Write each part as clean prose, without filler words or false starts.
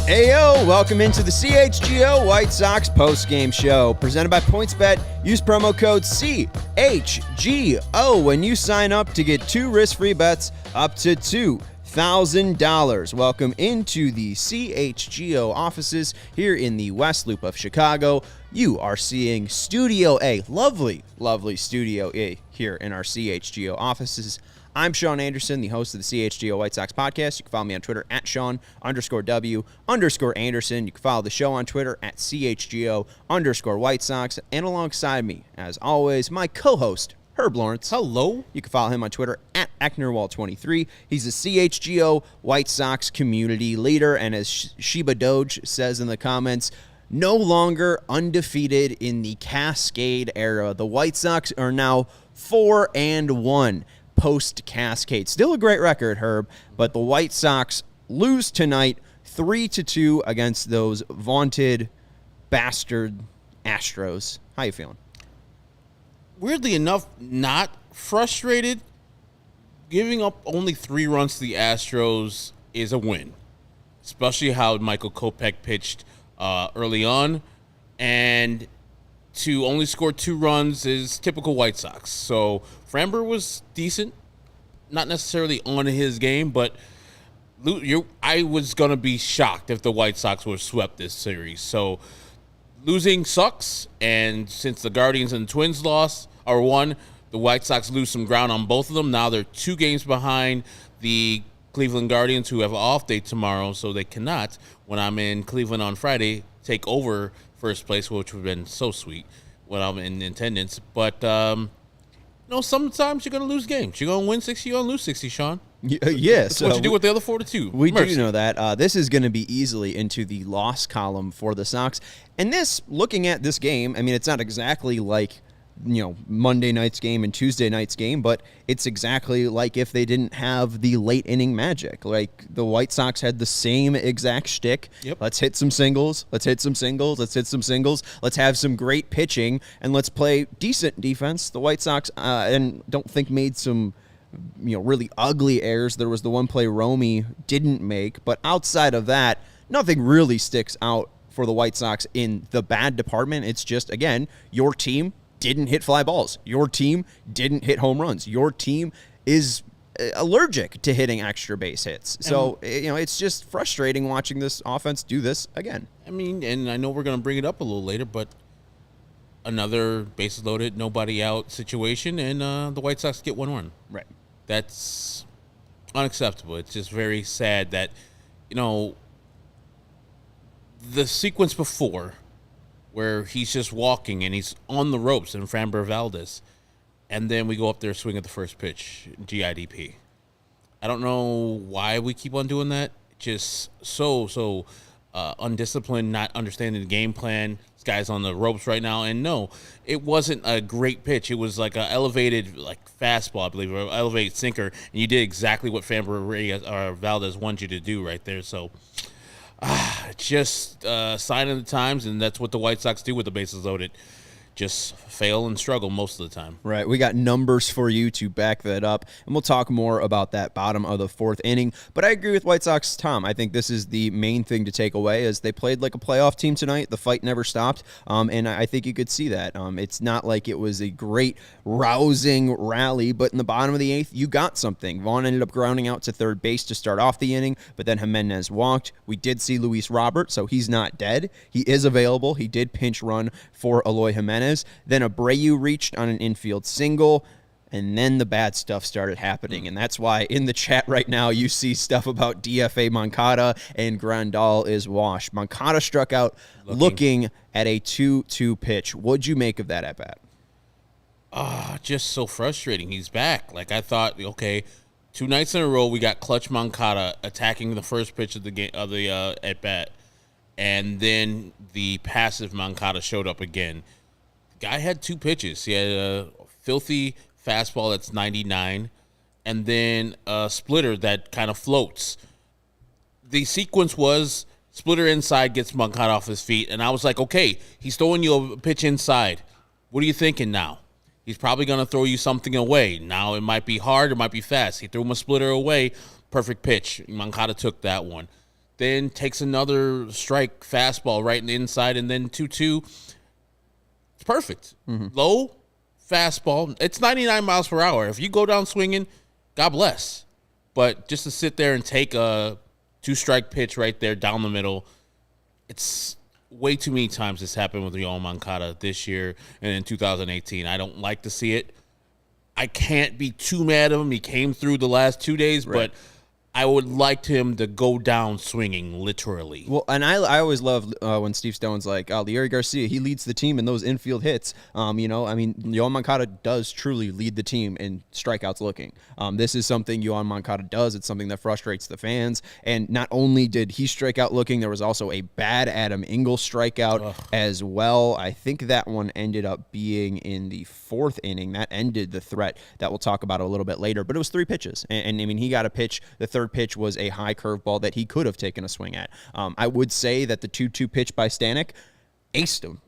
Ayo, welcome into the CHGO White Sox postgame show, presented by PointsBet. Use promo code CHGO when you sign up to get 2 risk-free bets up to $2,000. Welcome into the CHGO offices here in the West Loop of Chicago. You are seeing Studio A, lovely Studio A here in our CHGO offices. I'm Sean Anderson, the host of the CHGO White Sox podcast. You can follow me on Twitter at Sean_W_Anderson. You can follow the show on Twitter at CHGO_White Sox. And alongside me, as always, my co-host, Herb Lawrence. Hello. You can follow him on Twitter at Ecknerwall23. He's a CHGO White Sox community leader. And as Shiba Doge says in the comments, no longer undefeated in the Cascade era. The White Sox are now 4-1. Post-Cascade. Still a great record, Herb, but the White Sox lose tonight 3-2 against those vaunted bastard Astros. How you feeling? Weirdly enough, not frustrated. Giving up only 3 runs to the Astros is a win, especially how Michael Kopech pitched early on, and to only score 2 runs is typical White Sox. So Framber was decent, not necessarily on his game, but I was going to be shocked if the White Sox were swept this series. So losing sucks, and since the Guardians and the Twins won, the White Sox lose some ground on both of them. Now they're 2 games behind the Cleveland Guardians, who have an off day tomorrow, so they cannot, when I'm in Cleveland on Friday, take over first place, which would have been so sweet when I'm in attendance. But, sometimes you're going to lose games. You're going to win 60, you're going to lose 60, Sean. Yes. That's what you do with the other 42. We do know that. This is going to be easily into the loss column for the Sox. And looking at this game, I mean, it's not exactly like, Monday night's game and Tuesday night's game, but it's exactly like if they didn't have the late inning magic. Like the White Sox had the same exact shtick. Yep. Let's hit some singles. Let's hit some singles. Let's hit some singles. Let's have some great pitching, and let's play decent defense. The White Sox, and don't think made some, really ugly errors. There was the one play Romy didn't make, but outside of that, nothing really sticks out for the White Sox in the bad department. It's just, again, your team didn't hit fly balls. Your team didn't hit home runs. Your team is allergic to hitting extra base hits. So, it's just frustrating watching this offense do this again. I mean, and I know we're going to bring it up a little later, but another bases loaded, nobody out situation, and the White Sox get 1 run. Right. That's unacceptable. It's just very sad that, the sequence before, where he's just walking and he's on the ropes in Framber Valdez, and then we go up there, swing at the first pitch, GIDP. I don't know why we keep on doing that. Just so undisciplined, not understanding the game plan. This guy's on the ropes right now, and no, it wasn't a great pitch. It was like an elevated, fastball, I believe, or elevated sinker, and you did exactly what Framber Valdez wanted you to do right there. So. Just a sign of the times, and that's what the White Sox do with the bases loaded. Just fail and struggle most of the time. Right. We got numbers for you to back that up, and we'll talk more about that bottom of the 4th inning. But I agree with White Sox Tom. I think this is the main thing to take away, is they played like a playoff team tonight. The fight never stopped, and I think you could see that. It's not like it was a great, rousing rally, but in the bottom of the 8th, you got something. Vaughn ended up grounding out to third base to start off the inning, but then Jimenez walked. We did see Luis Robert, so he's not dead. He is available. He did pinch run for Eloy Jimenez. Then Abreu reached on an infield single, and then the bad stuff started happening. And that's why in the chat right now you see stuff about DFA Moncada and Grandal is washed. Moncada struck out looking at a 2-2 pitch. What'd you make of that at bat? Just so frustrating. He's back. I thought, okay, 2 nights in a row we got clutch Moncada attacking the first pitch of the game of the at bat, and then the passive Moncada showed up again. Guy had 2 pitches. He had a filthy fastball that's 99, and then a splitter that kind of floats. The sequence was splitter inside, gets Moncada off his feet, and I was like, okay, he's throwing you a pitch inside. What are you thinking now? He's probably going to throw you something away. Now it might be hard, it might be fast. He threw him a splitter away, perfect pitch. Moncada took that one. then takes another strike fastball right in the inside, and then 2-2. It's perfect. Low fastball. It's 99 miles per hour. If you go down swinging, God bless. But just to sit there and take a 2-strike pitch right there down the middle, it's way too many times this happened with Yoan Moncada this year and in 2018. I don't like to see it. I can't be too mad at him. He came through the last 2 days, but I would like him to go down swinging, literally. Well, and I always love when Steve Stone's like, Leury Garcia, he leads the team in those infield hits. Yoan Moncada does truly lead the team in strikeouts looking. This is something Yoan Moncada does. It's something that frustrates the fans. And not only did he strike out looking, there was also a bad Adam Engel strikeout as well. I think that one ended up being in the 4th inning. That ended the threat that we'll talk about a little bit later. But it was 3 pitches. And he got a pitch. The third pitch was a high curveball that he could have taken a swing at. I would say that the 2-2 pitch by Stanek aced him.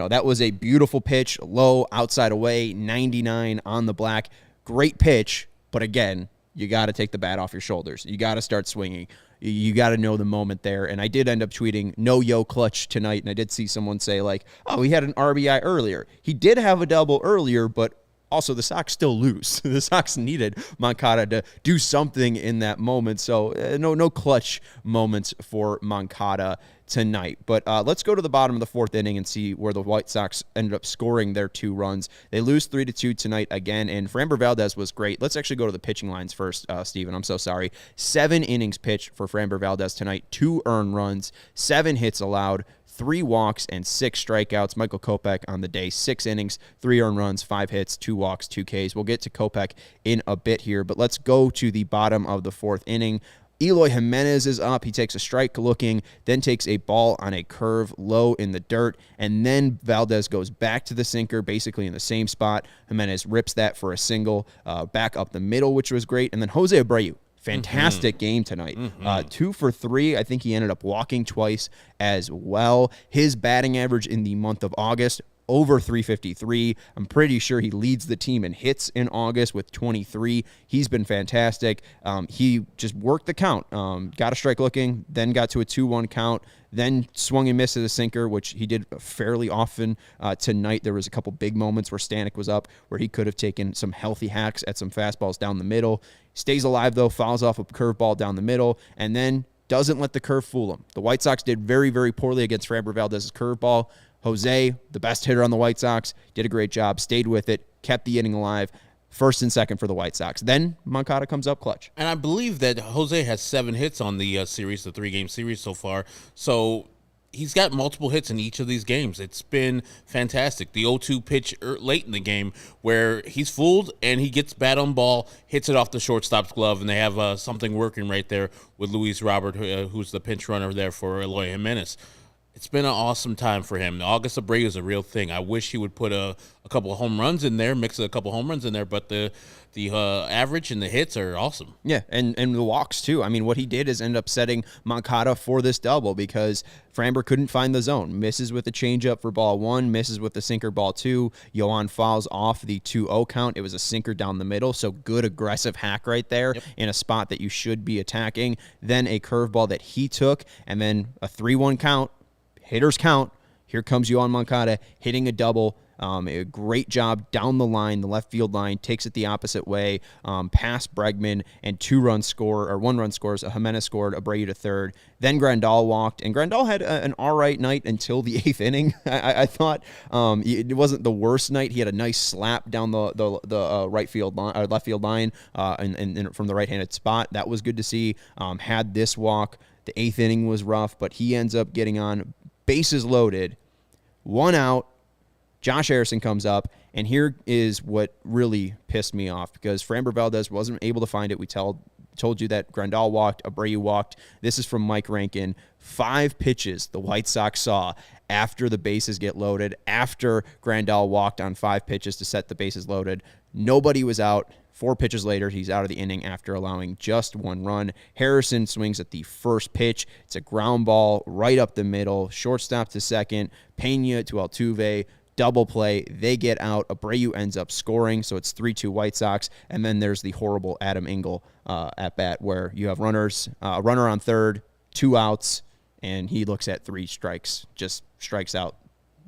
That was a beautiful pitch, low, outside away, 99 on the black. Great pitch, but again, you got to take the bat off your shoulders. You got to start swinging. You got to know the moment there. And I did end up tweeting, no yo clutch tonight. And I did see someone say he had an RBI earlier. He did have a double earlier, but also, the Sox still lose. The Sox needed Moncada to do something in that moment. So no clutch moments for Moncada tonight. But let's go to the bottom of the 4th inning and see where the White Sox ended up scoring their 2 runs. They lose 3-2 tonight again, and Framber Valdez was great. Let's actually go to the pitching lines first, Steven. I'm so sorry. 7 innings pitched for Framber Valdez tonight, 2 earned runs, 7 hits allowed, 3 walks, and 6 strikeouts. Michael Kopech on the day, 6 innings, 3 earned runs, 5 hits, 2 walks, 2 Ks. We'll get to Kopech in a bit here, but let's go to the bottom of the 4th inning. Eloy Jimenez is up. He takes a strike looking, then takes a ball on a curve low in the dirt, and then Valdez goes back to the sinker, basically in the same spot. Jimenez rips that for a single, back up the middle, which was great, and then Jose Abreu. Fantastic game tonight. 2 for 3. I think he ended up walking twice as well. His batting average in the month of August, over 353. I'm pretty sure he leads the team in hits in August with 23. He's been fantastic. He just worked the count. Got a strike looking, then got to a 2-1 count, then swung and missed at a sinker, which he did fairly often tonight. There was a couple big moments where Stanek was up, where he could have taken some healthy hacks at some fastballs down the middle. Stays alive, though, fouls off a curveball down the middle, and then doesn't let the curve fool him. The White Sox did very, very poorly against Framber Valdez's curveball. Jose, the best hitter on the White Sox, did a great job, stayed with it, kept the inning alive. 1st and 2nd for the White Sox. Then Moncada comes up clutch. And I believe that Jose has 7 hits on the series, the 3-game series so far. So he's got multiple hits in each of these games. It's been fantastic. The 0-2 pitch late in the game where he's fooled and he gets bat on ball, hits it off the shortstop's glove, and they have something working right there with Luis Robert, who's the pinch runner there for Eloy Jimenez. It's been an awesome time for him. August Abreu is a real thing. I wish he would put a couple of home runs in there, mix a couple home runs in there, but the average and the hits are awesome. Yeah, and the walks, too. I mean, what he did is end up setting Moncada for this double because Framber couldn't find the zone. Misses with the changeup for ball 1, misses with the sinker ball 2. Yoan fouls off the 2-0 count. It was a sinker down the middle, so good aggressive hack right there in a spot that you should be attacking. Then a curveball that he took, and then a 3-1 count. Hitters count. Here comes Yoan Moncada hitting a double. A great job down the line, the left field line, takes it the opposite way, past Bregman, and 1 run scores. Jimenez scored, Abreu to 3rd. Then Grandal walked, and Grandal had an all right night until the 8th inning. I thought it wasn't the worst night. He had a nice slap down the right field line, or left field line, and from the right-handed spot. That was good to see. Had this walk. The 8th inning was rough, but he ends up getting on. Bases loaded, 1 out. Josh Harrison comes up, and here is what really pissed me off because Framber Valdez wasn't able to find it. We told you that Grandal walked, Abreu walked. This is from Mike Rankin. 5 pitches the White Sox saw after the bases get loaded, after Grandal walked on 5 pitches to set the bases loaded. Nobody was out. 4 pitches later, he's out of the inning after allowing just 1 run. Harrison swings at the first pitch. It's a ground ball right up the middle. Shortstop to second. Pena to Altuve. Double play. They get out. Abreu ends up scoring, so it's 3-2 White Sox. And then there's the horrible Adam Engel at bat where you have runners, runner on 3rd, 2 outs, and he looks at 3 strikes, just strikes out,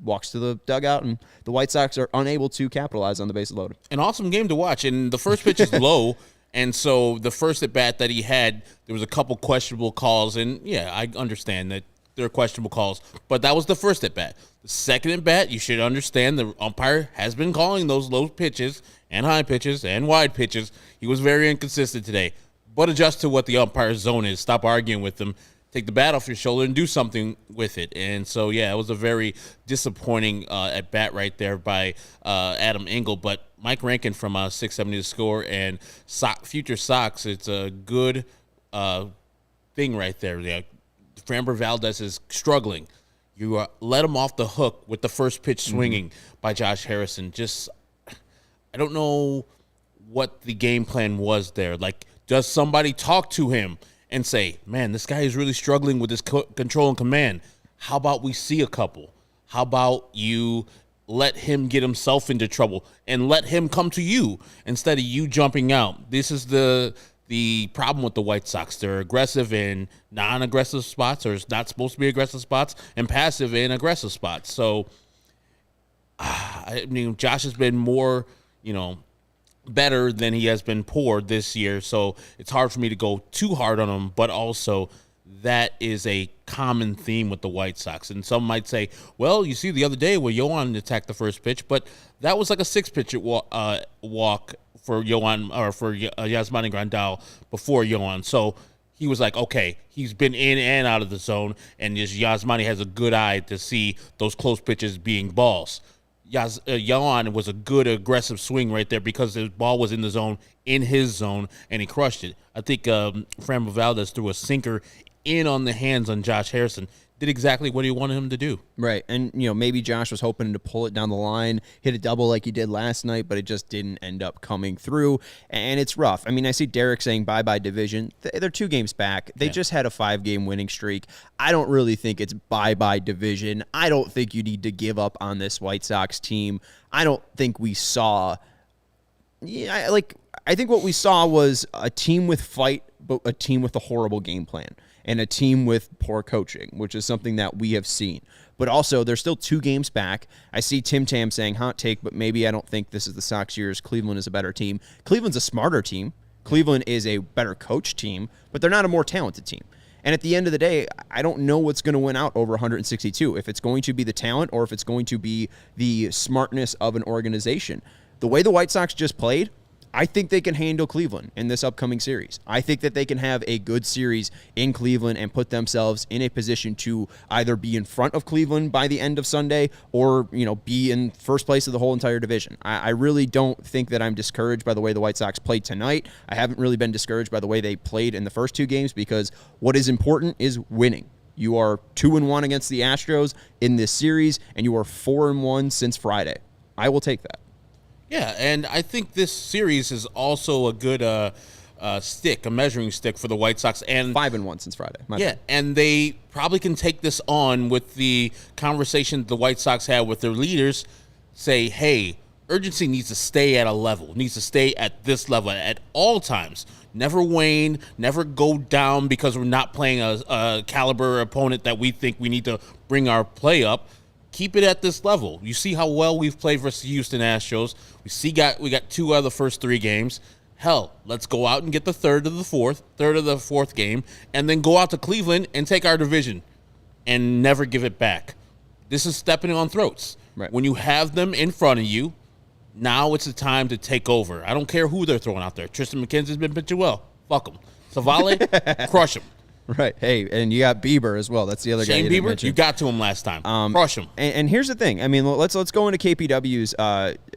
walks to the dugout, and the White Sox are unable to capitalize on the bases loaded. An awesome game to watch, and the first pitch is low, and so the first at-bat that he had, there was a couple questionable calls, and, yeah, I understand that there are questionable calls, but that was the first at-bat. The second at-bat, you should understand the umpire has been calling those low pitches and high pitches and wide pitches. He was very inconsistent today, but adjust to what the umpire's zone is. Stop arguing with them. Take the bat off your shoulder and do something with it. And so, yeah, it was a very disappointing at-bat right there by Adam Engel. But Mike Rankin from 670 The Score and Future Sox, it's a good thing right there. Yeah, Framber Valdez is struggling. You let him off the hook with the first pitch swinging by Josh Harrison. Just, I don't know what the game plan was there. Like, does somebody talk to him and say, man, this guy is really struggling with his control and command? How about we see a couple? How about you let him get himself into trouble and let him come to you instead of you jumping out? This is the problem with the White Sox. They're aggressive in non-aggressive spots, or it's not supposed to be aggressive spots, and passive in aggressive spots. So, I mean, Josh has been more, better than he has been poor this year, so it's hard for me to go too hard on him, but also that is a common theme with the White Sox. And some might say, well, you see the other day where Yohan attacked the first pitch, but that was like a 6-pitch walk for Yohan, or for Yasmani Grandal before Yohan. So he was like, okay, he's been in and out of the zone, and Yasmani has a good eye to see those close pitches being balls. Yohan was a good aggressive swing right there because the ball was in the zone, in his zone, and he crushed it. I think Framber Valdez threw a sinker in on the hands on Josh Harrison. Did exactly what he wanted him to do. Right. And, maybe Josh was hoping to pull it down the line, hit a double like he did last night, but it just didn't end up coming through. And it's rough. I mean, I see Derek saying bye-bye division. They're 2 games back. They just had a 5-game winning streak. I don't really think it's bye-bye division. I don't think you need to give up on this White Sox team. I don't think we saw... I think what we saw was a team with fight, but a team with a horrible game plan. And a team with poor coaching, which is something that we have seen. But also, they're still 2 games back. I see Tim Tam saying, hot take, but maybe I don't think this is the Sox years. Cleveland is a better team. Cleveland's a smarter team. Cleveland is a better coach team, but they're not a more talented team. And at the end of the day, I don't know what's going to win out over 162, if it's going to be the talent or if it's going to be the smartness of an organization. The way the White Sox just played, I think they can handle Cleveland in this upcoming series. I think that they can have a good series in Cleveland and put themselves in a position to either be in front of Cleveland by the end of Sunday or, be in first place of the whole entire division. I really don't think that I'm discouraged by the way the White Sox played tonight. I haven't really been discouraged by the way they played in the first 2 games because what is important is winning. You are 2-1 against the Astros in this series, and you are 4-1 since Friday. I will take that. Yeah, and I think this series is also a good a measuring stick for the White Sox. And 5-1 since Friday. And they probably can take this on with the conversation the White Sox had with their leaders. Say, hey, urgency needs to stay at a level, needs to stay at this level at all times. Never wane, never go down because we're not playing a caliber opponent that we think we need to bring our play up. Keep it at this level. You see how well we've played versus the Houston Astros. We got 2 out of the first 3 games. Hell, let's go out and get the third of the fourth game, and then go out to Cleveland and take our division and never give it back. This is stepping on throats. Right. When you have them in front of you, now it's the time to take over. I don't care who they're throwing out there. Tristan McKenzie's been pitching well. Fuck him. Savale, crush him. Right. Hey, and you got Bieber as well. That's the other guy. Shane Bieber, you got to him last time. Crush him. And here's the thing. I mean, let's go into KPW's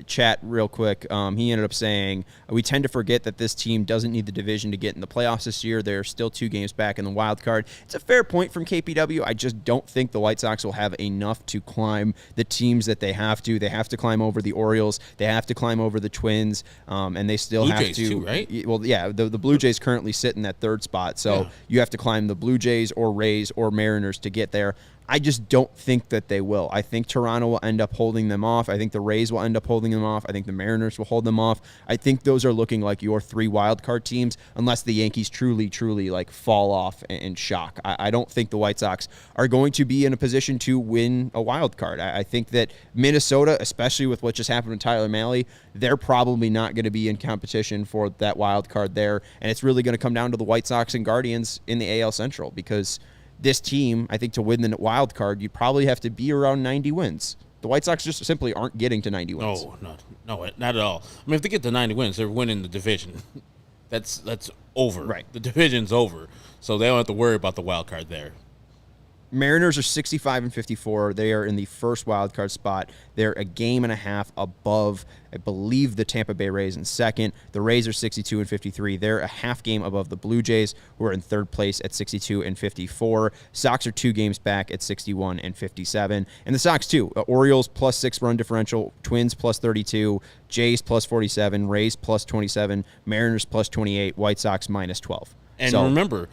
chat real quick. He ended up saying, we tend to forget that this team doesn't need the division to get in the playoffs this year. They're still 2 games back in the wild card. It's a fair point from KPW. I just don't think the White Sox will have enough to climb the teams that they have to. They have to climb over the Orioles. They have to climb over the Twins. And they still Blue have Jays to. Too, right? Well, yeah, the Blue Jays currently sit in that 3rd spot. So you have to climb the Blue Jays or Rays or Mariners to get there. I just don't think that they will. I think Toronto will end up holding them off. I think the Rays will end up holding them off. I think the Mariners will hold them off. I think those are looking like your 3 wild card teams, unless the Yankees truly like fall off and shock. I don't think the White Sox are going to be in a position to win a wild card. I think that Minnesota, especially with what just happened with Tyler Mahle, they're probably not going to be in competition for that wild card there. And it's really going to come down to the White Sox and Guardians in the AL Central, because this team, I think, to win the wild card, you'd probably have to be around 90 wins. The White Sox just simply aren't getting to 90 wins. No, not at all. I mean, if they get to 90 wins, they're winning the division. That's over. Right. The division's over, so they don't have to worry about the wild card there. Mariners are 65-54. They are in the first wild card spot. They're a game and a half above, I believe, the Tampa Bay Rays in second. The Rays are 62-53. They're a half game above the Blue Jays, who are in third place at 62-54. Sox are 2 games back at 61-57. And the Sox, too. Orioles plus 6 run differential, Twins plus 32, Jays plus 47, Rays plus 27, Mariners plus 28, White Sox minus 12. And remember,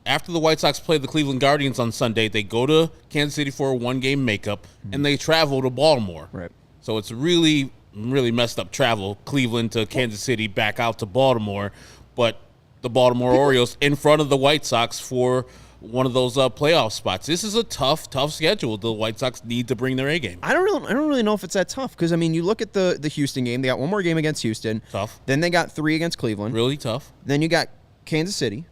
after the White Sox play the Cleveland Guardians on Sunday, they go to Kansas City for a 1-game makeup, and they travel to Baltimore. Right. So it's really, really messed up travel, Cleveland to Kansas City, back out to Baltimore. But the Baltimore Orioles in front of the White Sox for one of those playoff spots. This is a tough schedule. The White Sox need to bring their A game. I don't really know if it's that tough, because, I mean, you look at the Houston game. They got 1 more game against Houston. Tough. Then they got 3 against Cleveland. Really tough. Then you got Kansas City.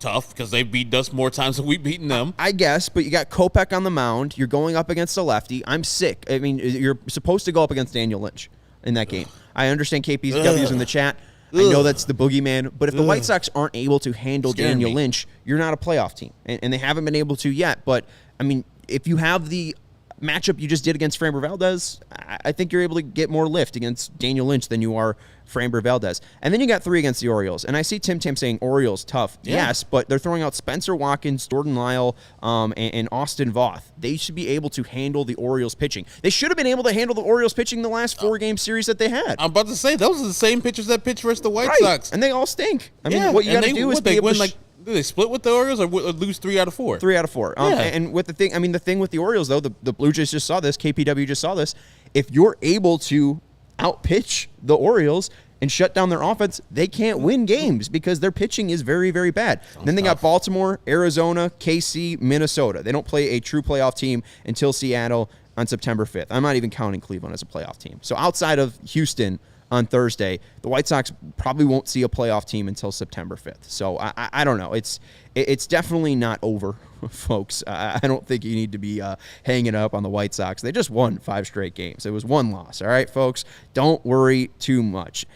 Tough, because they've beaten us more times than we've beaten them. I guess, but you got Kopech on the mound. You're going up against a lefty. I'm sick. I mean, you're supposed to go up against Daniel Lynch in that game. I understand KPW's in the chat. I know that's the boogeyman, but if the White Sox aren't able to handle Daniel Lynch, you're not a playoff team, and they haven't been able to yet. But, I mean, if you have the matchup you just did against Framber Valdez, I think you're able to get more lift against Daniel Lynch than you are Framber Valdez. And then you got 3 against the Orioles. And I see Tim Tam saying Orioles tough. Yeah. Yes, but they're throwing out Spencer Watkins, Jordan Lyle, and Austin Voth. They should be able to handle the Orioles pitching. They should have been able to handle the Orioles pitching the last 4-game series that they had. I'm about to say, those are the same pitchers that pitched versus the White Sox. And they all stink. I mean, what you got to do is be able to... Do they split with the Orioles or lose 3 out of 4? 3 out of 4. And with the thing with the Orioles, though, the Blue Jays just saw this, KPW just saw this. If you're able to outpitch the Orioles and shut down their offense, they can't win games because their pitching is very, very bad. Then they got Baltimore, Arizona, KC, Minnesota. They don't play a true playoff team until Seattle on September 5th. I'm not even counting Cleveland as a playoff team. So outside of Houston on Thursday, the White Sox probably won't see a playoff team until September 5th. So I don't know. It's definitely not over, folks. I don't think you need to be hanging up on the White Sox. They just won 5 straight games. It was 1 loss. All right, folks? Don't worry too much.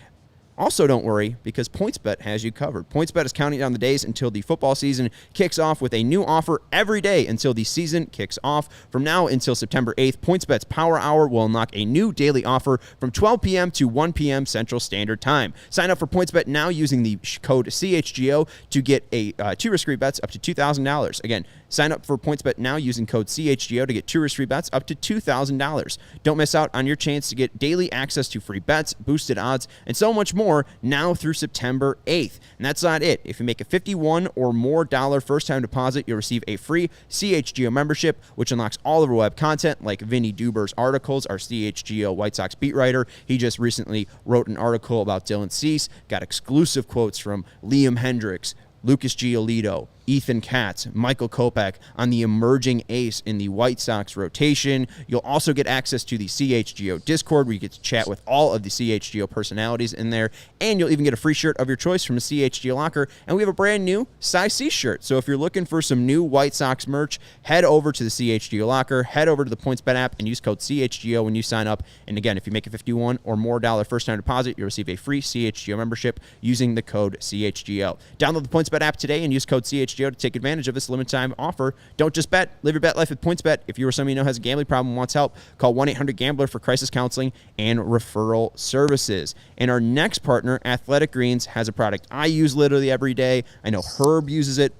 Also, don't worry, because PointsBet has you covered. PointsBet is counting down the days until the football season kicks off with a new offer every day until the season kicks off. From now until September 8th, PointsBet's Power Hour will unlock a new daily offer from 12 p.m. to 1 p.m. Central Standard Time. Sign up for PointsBet now using the code CHGO to get 2 risk-free bets up to $2,000. Again, sign up for PointsBet now using code CHGO to get 2 risk-free bets up to $2,000. Don't miss out on your chance to get daily access to free bets, boosted odds, and so much more now through September 8th. And that's not it. If you make a $51 or more first-time deposit, you'll receive a free CHGO membership, which unlocks all of our web content like Vinnie Duber's articles, our CHGO White Sox beat writer. He just recently wrote an article about Dylan Cease, got exclusive quotes from Liam Hendricks, Lucas Giolito, Ethan Katz, Michael Kopech on the emerging ace in the White Sox rotation. You'll also get access to the CHGO Discord, where you get to chat with all of the CHGO personalities in there, and you'll even get a free shirt of your choice from a CHGO locker. And we have a brand new size C shirt. So if you're looking for some new White Sox merch, head over to the CHGO locker, head over to the PointsBet app, and use code CHGO when you sign up. And again, if you make a $51 or more first-time deposit, you'll receive a free CHGO membership using the code CHGO. Download the PointsBet app today and use code CHGO to take advantage of this limited time offer. Don't just bet. Live your bet life with PointsBet. If you or somebody you know has a gambling problem and wants help, call 1-800-GAMBLER for crisis counseling and referral services. And our next partner, Athletic Greens, has a product I use literally every day. I know Herb uses it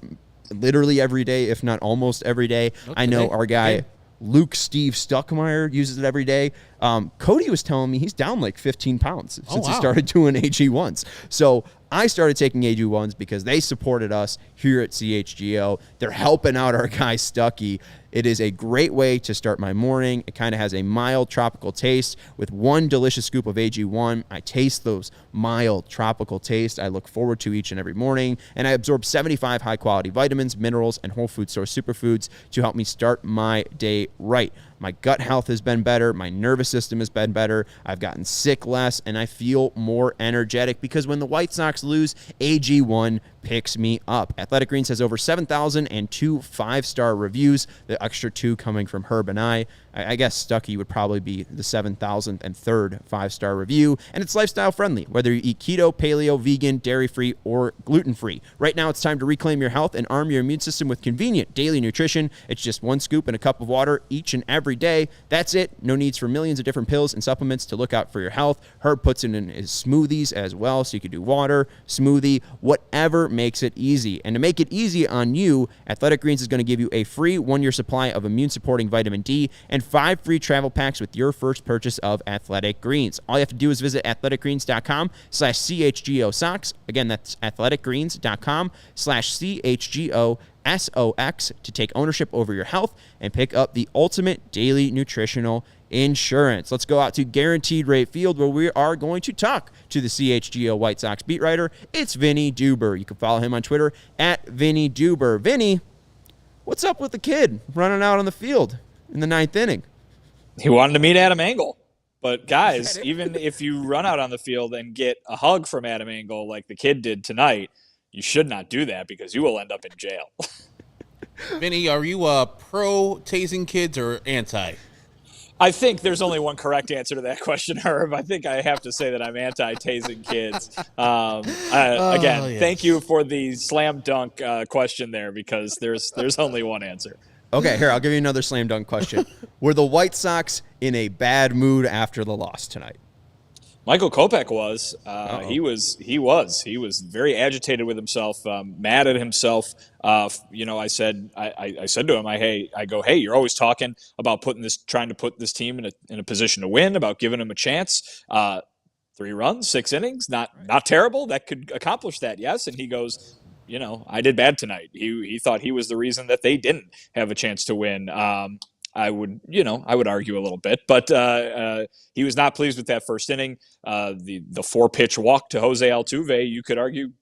literally every day, if not almost every day. Okay. I know our guy, Luke Steve Stuckmeyer, uses it every day. Cody was telling me he's down like 15 pounds since he started doing AG1s. So I started taking AG1s because they supported us here at CHGO. They're helping out our guy Stuckey. It is a great way to start my morning. It kind of has a mild tropical taste with one delicious scoop of AG1. I taste those mild tropical taste I look forward to each and every morning, and I absorb 75 high-quality vitamins, minerals, and whole food source superfoods to help me start my day right. My gut health has been better. My nervous system has been better. I've gotten sick less, and I feel more energetic because when the White Sox lose, AG1 picks me up. Athletic Greens has over 7,002 5-star reviews, the extra 2 coming from Herb and I. I guess Stucky would probably be the 7,003rd 5-star review, and it's lifestyle friendly, whether you eat keto, paleo, vegan, dairy-free, or gluten-free. Right now, it's time to reclaim your health and arm your immune system with convenient daily nutrition. It's just 1 scoop and a cup of water each and every day. That's it. No needs for millions of different pills and supplements to look out for your health. Herb puts it in his smoothies as well, so you can do water, smoothie, whatever makes it easy. And to make it easy on you, Athletic Greens is going to give you a free 1-year supply of immune-supporting vitamin D and 5 free travel packs with your first purchase of Athletic Greens. All you have to do is visit athleticgreens.com/CHGO Sox. Again, that's athleticgreens.com/CHGO SOX to take ownership over your health and pick up the ultimate daily nutritional insurance. Let's go out to Guaranteed Rate Field, where we are going to talk to the CHGO White Sox beat writer. It's Vinnie Duber. You can follow him on Twitter at Vinnie Duber. Vinnie, what's up with the kid running out on the field in the 9th inning? He wanted to meet Adam Engel. But, guys, even if you run out on the field and get a hug from Adam Engel like the kid did tonight, you should not do that because you will end up in jail. Vinny, are you pro tasing kids or anti? I think there's only one correct answer to that question, Herb. I think I have to say that I'm anti-tasing kids. Again, thank you for the slam dunk question there because there's only one answer. Okay, here, I'll give you another slam dunk question. Were the White Sox in a bad mood after the loss tonight? Michael Kopech was. He was very agitated with himself, mad at himself. I said to him, hey, you're always talking about trying to put this team in a position to win, about giving them a chance. 3 runs, 6 innings, not terrible. That could accomplish that, yes. And he goes, I did bad tonight. He thought he was the reason that they didn't have a chance to win. I would argue a little bit, but he was not pleased with that first inning. The 4-pitch walk to Jose Altuve, you could argue,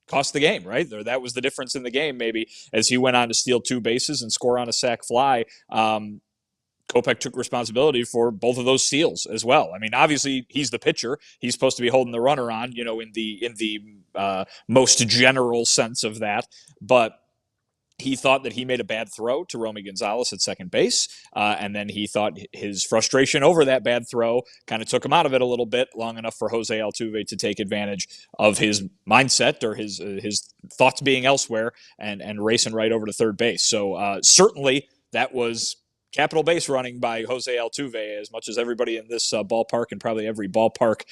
cost the game, right? That was the difference in the game, maybe, as he went on to steal 2 bases and score on a sac fly. Kopech took responsibility for both of those steals as well. I mean, obviously, he's the pitcher. He's supposed to be holding the runner on, in the most general sense of that. But he thought that he made a bad throw to Romy Gonzalez at second base, and then he thought his frustration over that bad throw kind of took him out of it a little bit, long enough for Jose Altuve to take advantage of his mindset or his thoughts being elsewhere and racing right over to third base. So certainly that was capital base running by Jose Altuve, as much as everybody in this ballpark and probably every ballpark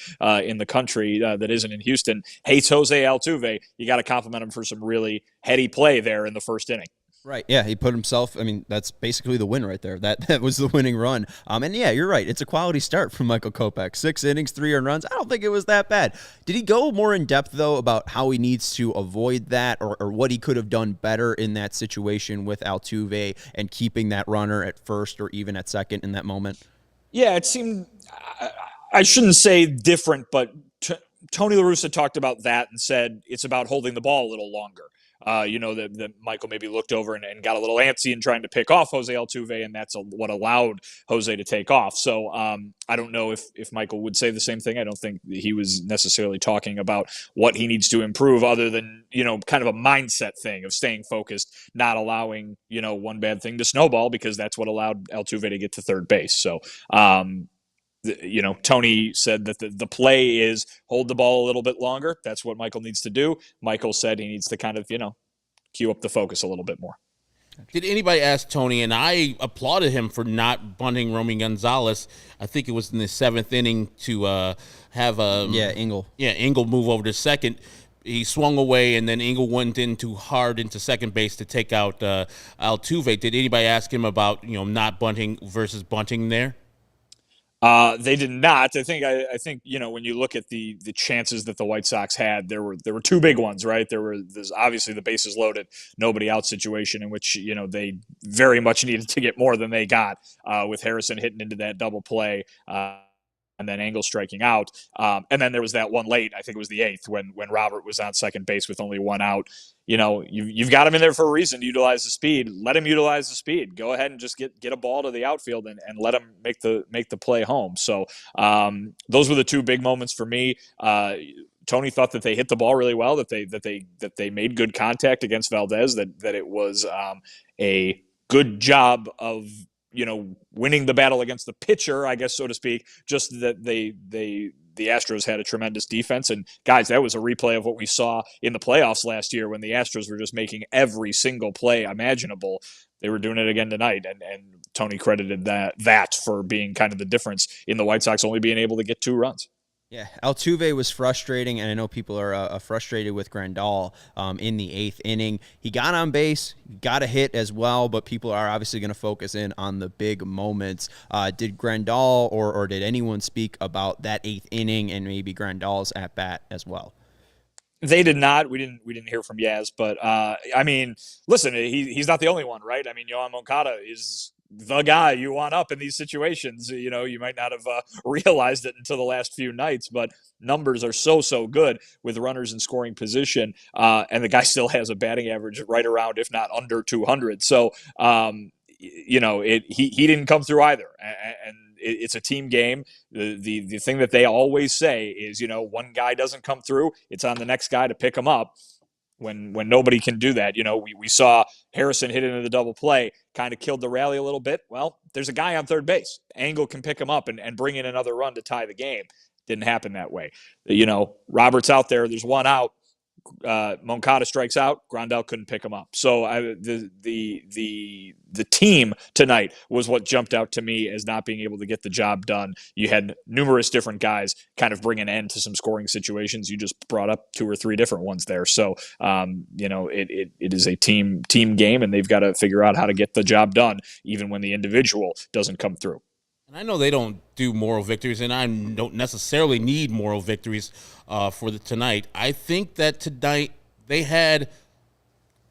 in the country that isn't in Houston hates Jose Altuve. You got to compliment him for some really heady play there in the first inning. Right. Yeah, he put himself, that's basically the win right there. That was the winning run. And yeah, you're right. It's a quality start from Michael Kopech. 6 innings, 3 earned runs. I don't think it was that bad. Did he go more in depth, though, about how he needs to avoid that or what he could have done better in that situation with Altuve and keeping that runner at first or even at second in that moment? Yeah, it seemed, I shouldn't say different, but Tony La Russa talked about that and said it's about holding the ball a little longer. That Michael maybe looked over and got a little antsy in trying to pick off Jose Altuve, and that's what allowed Jose to take off. So I don't know if Michael would say the same thing. I don't think he was necessarily talking about what he needs to improve other than, kind of a mindset thing of staying focused, not allowing, one bad thing to snowball, because that's what allowed Altuve to get to third base. So, Tony said that the play is hold the ball a little bit longer. That's what Michael needs to do. Michael said he needs to kind of, cue up the focus a little bit more. Did anybody ask Tony, and I applauded him for not bunting Romy Gonzalez. I think it was in the 7th inning to have Engel. Yeah, Engel move over to second. He swung away, and then Engel went in too hard into second base to take out Altuve. Did anybody ask him about, not bunting versus bunting there? They did not. I think when you look at the chances that the White Sox had, there were two big ones, right? There's obviously the bases loaded, nobody out situation in which they very much needed to get more than they got with Harrison hitting into that double play. And then Angle striking out. And then there was that one late, I think it was the eighth, when Robert was on second base with only one out. You've got him in there for a reason to utilize the speed. Let him utilize the speed. Go ahead and just get a ball to the outfield and let him make the play home. So those were the two big moments for me. Tony thought that they hit the ball really well, that they made good contact against Valdez, that it was a good job of winning the battle against the pitcher, I guess, so to speak. Just that the Astros had a tremendous defense. And guys, that was a replay of what we saw in the playoffs last year when the Astros were just making every single play imaginable. They were doing it again tonight, and Tony credited that for being kind of the difference in the White Sox only being able to get 2 runs. Yeah, Altuve was frustrating, and I know people are frustrated with Grandal in the 8th inning. He got on base, got a hit as well, but people are obviously going to focus in on the big moments. Did Grandal or did anyone speak about that 8th inning and maybe Grandal's at bat as well? They did not. We didn't hear from Yaz, but I mean, listen, he's not the only one, right? I mean, Yohan Moncada is the guy you want up in these situations. You might not have realized it until the last few nights, but numbers are so good with runners in scoring position, and the guy still has a batting average right around, if not under 200. So, he didn't come through either, and it's a team game. The thing that they always say is, one guy doesn't come through, it's on the next guy to pick him up. When nobody can do that, we saw Harrison hit into the double play, kind of killed the rally a little bit. Well, there's a guy on third base. Angle can pick him up and bring in another run to tie the game. Didn't happen that way. Robert's out there. There's one out. Moncada strikes out. Grandal couldn't pick him up. So the team tonight was what jumped out to me as not being able to get the job done. You had numerous different guys kind of bring an end to some scoring situations. You just brought up 2 or 3 different ones there. So it is a team game, and they've got to figure out how to get the job done, even when the individual doesn't come through. And I know they don't do moral victories, and I don't necessarily need moral victories for tonight. I think that tonight they had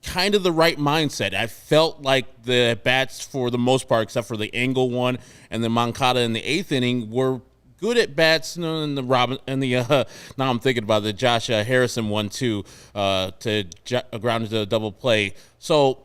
kind of the right mindset. I felt like the bats, for the most part, except for the Angle one and the Moncada in the 8th inning, were good at bats. And the Robin and the now I'm thinking about the Josh Harrison one too, to ground into a double play. So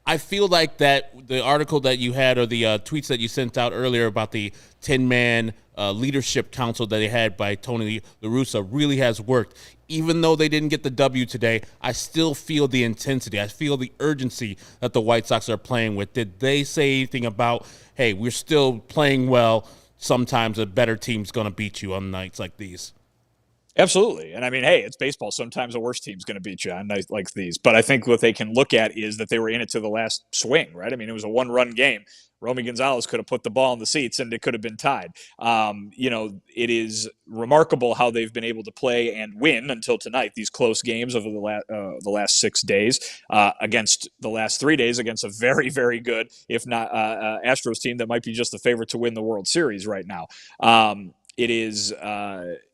I feel like that the article that you had, or the tweets that you sent out earlier about the 10-man leadership council that they had by Tony La Russa really has worked. Even though they didn't get the W today, I still feel the intensity. I feel the urgency that the White Sox are playing with. Did they say anything about, hey, we're still playing well, sometimes a better team's going to beat you on nights like these? Absolutely. And I mean, hey, it's baseball. Sometimes a worse team's going to beat you on nights like these. But I think what they can look at is that they were in it to the last swing, right? I mean, it was a 1-run game. Romy Gonzalez could have put the ball in the seats and it could have been tied. It is remarkable how they've been able to play and win until tonight, these close games over the last 6 days, against the last 3 days against a very, very good, if not Astros team that might be just the favorite to win the World Series right now. It is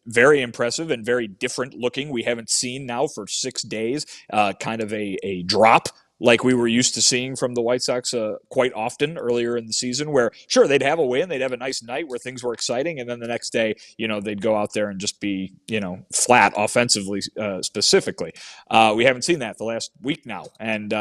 very impressive and very different looking. We haven't seen now for 6 days kind of a drop like we were used to seeing from the White Sox quite often earlier in the season, where, sure, they'd have a win, they'd have a nice night where things were exciting, and then the next day, they'd go out there and just be, flat offensively specifically. We haven't seen that the last week now, and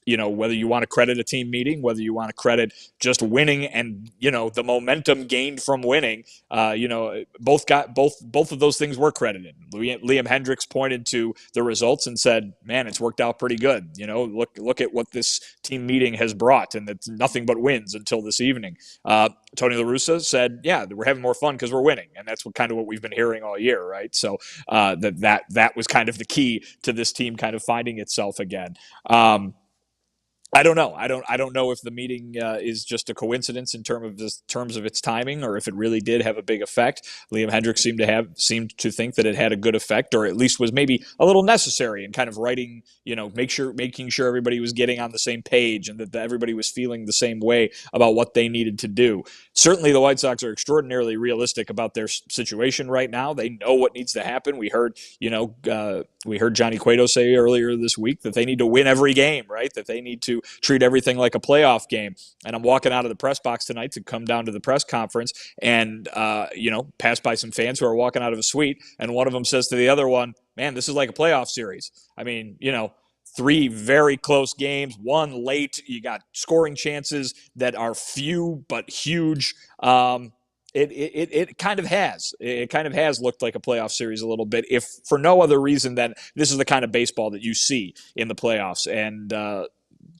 whether you want to credit a team meeting, whether you want to credit just winning and, the momentum gained from winning, both of those things were credited. Liam Hendricks pointed to the results and said, man, it's worked out pretty good. Look at what this team meeting has brought, and it's nothing but wins until this evening. Tony La Russa said, yeah, we're having more fun because we're winning. And that's what we've been hearing all year, right? So that was kind of the key to this team kind of finding itself again. I don't know. I don't know if the meeting is just a coincidence in terms of its timing, or if it really did have a big effect. Liam Hendriks seemed to think that it had a good effect, or at least was maybe a little necessary in kind of writing, making sure everybody was getting on the same page and that everybody was feeling the same way about what they needed to do. Certainly, the White Sox are extraordinarily realistic about their situation right now. They know what needs to happen. We heard Johnny Cueto say earlier this week that they need to win every game, right? That they need to treat everything like a playoff game. And I'm walking out of the press box tonight to come down to the press conference and, pass by some fans who are walking out of a suite. And one of them says to the other one, man, this is like a playoff series. I mean, three very close games, one late. You got scoring chances that are few but huge. It kind of has looked like a playoff series a little bit, if for no other reason than this is the kind of baseball that you see in the playoffs. And